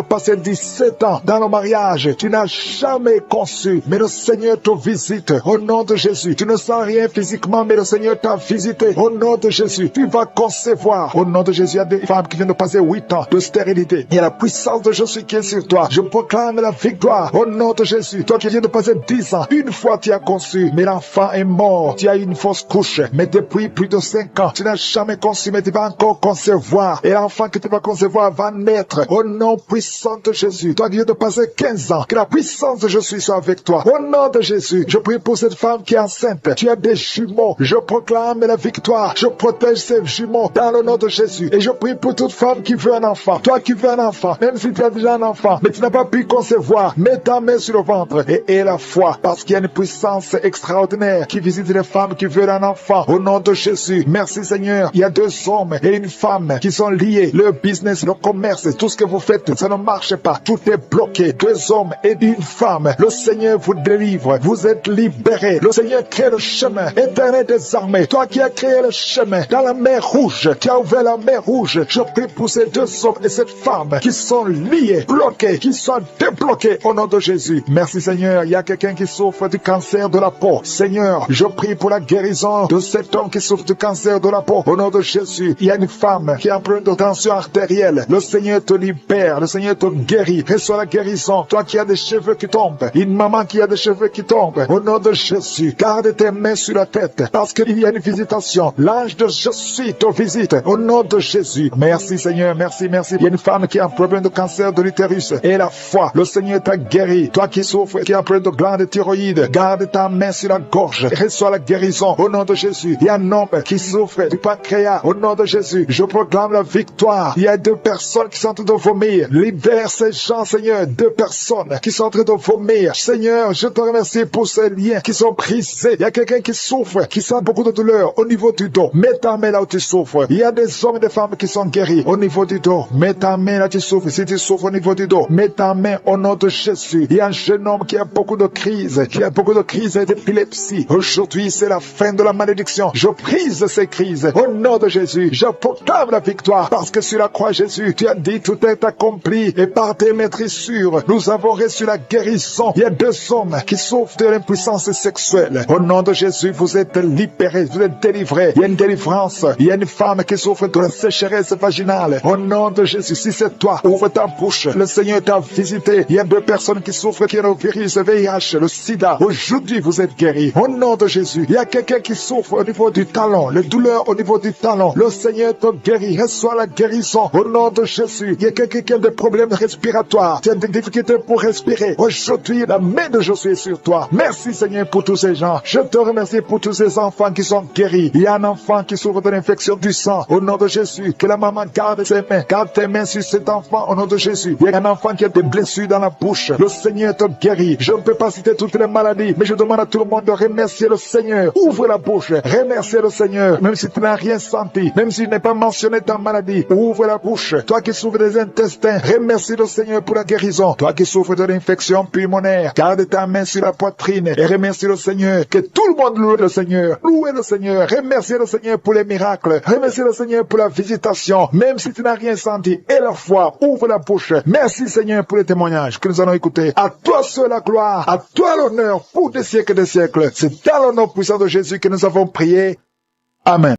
passer 17 ans dans le mariage, tu n'as jamais conçu, mais le Seigneur te visite. Au nom de Jésus, tu ne sens rien physiquement, mais le Seigneur t'a visité. Au nom de Jésus, tu vas concevoir. Au nom de Jésus, il y a des femmes qui viennent de passer 8 ans de stérilité. Il y a la puissance de Jésus qui est sur toi. Je proclame la victoire. Au nom de Jésus, toi qui viens de passer 10 ans, une fois tu as conçu, mais l'enfant est mort. Tu as eu une fausse couche, mais depuis plus de 5 ans, tu n'as jamais conçu, mais tu vas encore concevoir. Et l'enfant que tu vas concevoir va naître. Au nom puissant de Jésus, toi qui viens de passer 15 ans, que la puissance de Jésus soit avec toi. Au nom de Jésus, je prie pour cette femme qui est enceinte. Tu as des jumeaux. Je proclame la victoire. Je protège ces jumeaux dans le nom de Jésus. Et je prie pour toute femme qui veut un enfant. Toi qui veux un enfant, même si tu as déjà un enfant, mais tu n'as pas pu concevoir, mets ta main sur le ventre et aie la foi, parce qu'il y a une puissance extraordinaire qui visite les femmes qui veulent un enfant. Au nom de Jésus, merci Seigneur. Il y a 2 hommes et une femme qui sont liés. Le business, le commerce, tout ce que vous faites, ça ne marche pas. Tout est bloqué. 2 hommes et une femme. Le Seigneur vous délivre. Vous êtes libérés. Le Seigneur crée le chemin. Éternel des armées, toi qui as créé le chemin dans la mer rouge, qui a ouvert la mer rouge, je prie pour ces 2 hommes et cette femme qui sont liés, bloqués, qui sont débloqués au nom de Jésus. Merci Seigneur. Il y a quelqu'un qui souffre du cancer de la peau. Seigneur, je prie pour la guérison de cet homme qui souffre du cancer de la peau. Au nom de Jésus, il y a une femme qui a un problème de tension artérielle. Le Seigneur te libère. Le Seigneur te guérit. Reçois la guérison. Toi qui as des cheveux qui tombent. Une maman qui a des cheveux qui tombent. Au nom de Jésus, garde tes mains sur la tête parce qu'il y a une visitation. L'ange de Jésus te visite. Au nom de Jésus. Merci Seigneur. Merci, merci. Il y a une femme qui a un problème de cancer de l'utérus. Et la foi. Le Seigneur t'a guéri. Toi qui souffres, qui a un problème de glande thyroïde, garde ta main sur la gorge. Reçois la guérison. Au nom de Jésus. Il y a un homme qui souffre du pancréas. Au nom de Jésus, je proclame la victoire. Il y a 2 personnes qui sont en train de vomir. Libère ces gens, Seigneur. 2 personnes qui sont en train de vomir. Seigneur, je te remercie pour ces liens qui sont brisés. Il y a quelqu'un qui souffre, qui sent beaucoup de douleur au niveau du dos. Mets ta main là où tu souffres. Il y a des hommes et des femmes qui sont guéris au niveau du dos. Mets ta main là où tu souffres. Si tu souffres au niveau du dos, mets ta main au nom de Jésus. Il y a un jeune homme qui a beaucoup de crises, d'épilepsie. Aujourd'hui, c'est la fin de la malédiction. Je brise ces crises crise. Au nom de Jésus, je proclame la victoire parce que sur la croix, Jésus, tu as dit tout est accompli et par tes maîtrissures, nous avons reçu la guérison. Il y a 2 hommes qui souffrent de l'impuissance sexuelle. Au nom de Jésus, vous êtes libérés, vous êtes délivrés. Il y a une délivrance. Il y a une femme qui souffre de la sécheresse vaginale. Au nom de Jésus, si c'est toi, ouvre ta bouche. Le Seigneur t'a visité. Il y a 2 personnes qui souffrent qui ont le virus, le VIH, le sida. Aujourd'hui, vous êtes guéris. Au nom de Jésus, il y a quelqu'un qui souffre au niveau du talon, les douleurs au niveau du talon. Le Seigneur te guérit. Reçois la guérison. Au nom de Jésus, il y a quelqu'un qui a des problèmes respiratoires. Tu as des difficultés pour respirer. Aujourd'hui, la main de Jésus est sur toi. Merci Seigneur pour tous ces gens. Je te remercie pour tous ces enfants qui sont guéris. Il y a un enfant qui souffre de l'infection du sang. Au nom de Jésus, que la maman garde ses mains. Garde tes mains sur cet enfant au nom de Jésus. Il y a un enfant qui a des blessures dans la bouche. Le Seigneur te guérit. Je ne peux pas citer toutes les maladies, mais je demande à tout le monde de remercier le Seigneur. Ouvre la bouche. Remercier le Seigneur. Même si tu n'as rien senti, même si tu n'as pas mentionné ta maladie, ouvre la bouche. Toi qui souffres des intestins, remercie le Seigneur pour la guérison. Toi qui souffres de l'infection pulmonaire, garde ta main sur la poitrine et remercie le Seigneur. Que tout le monde loue le Seigneur. Louez le Seigneur. Remerciez le Seigneur pour les miracles. Remerciez le Seigneur pour la visitation. Même si tu n'as rien senti, et la foi, ouvre la bouche. Merci Seigneur pour les témoignages que nous allons écouter. À toi seul la gloire, à toi l'honneur pour des siècles et des siècles. C'est dans le nom puissant de Jésus que nous avons prié. Amen.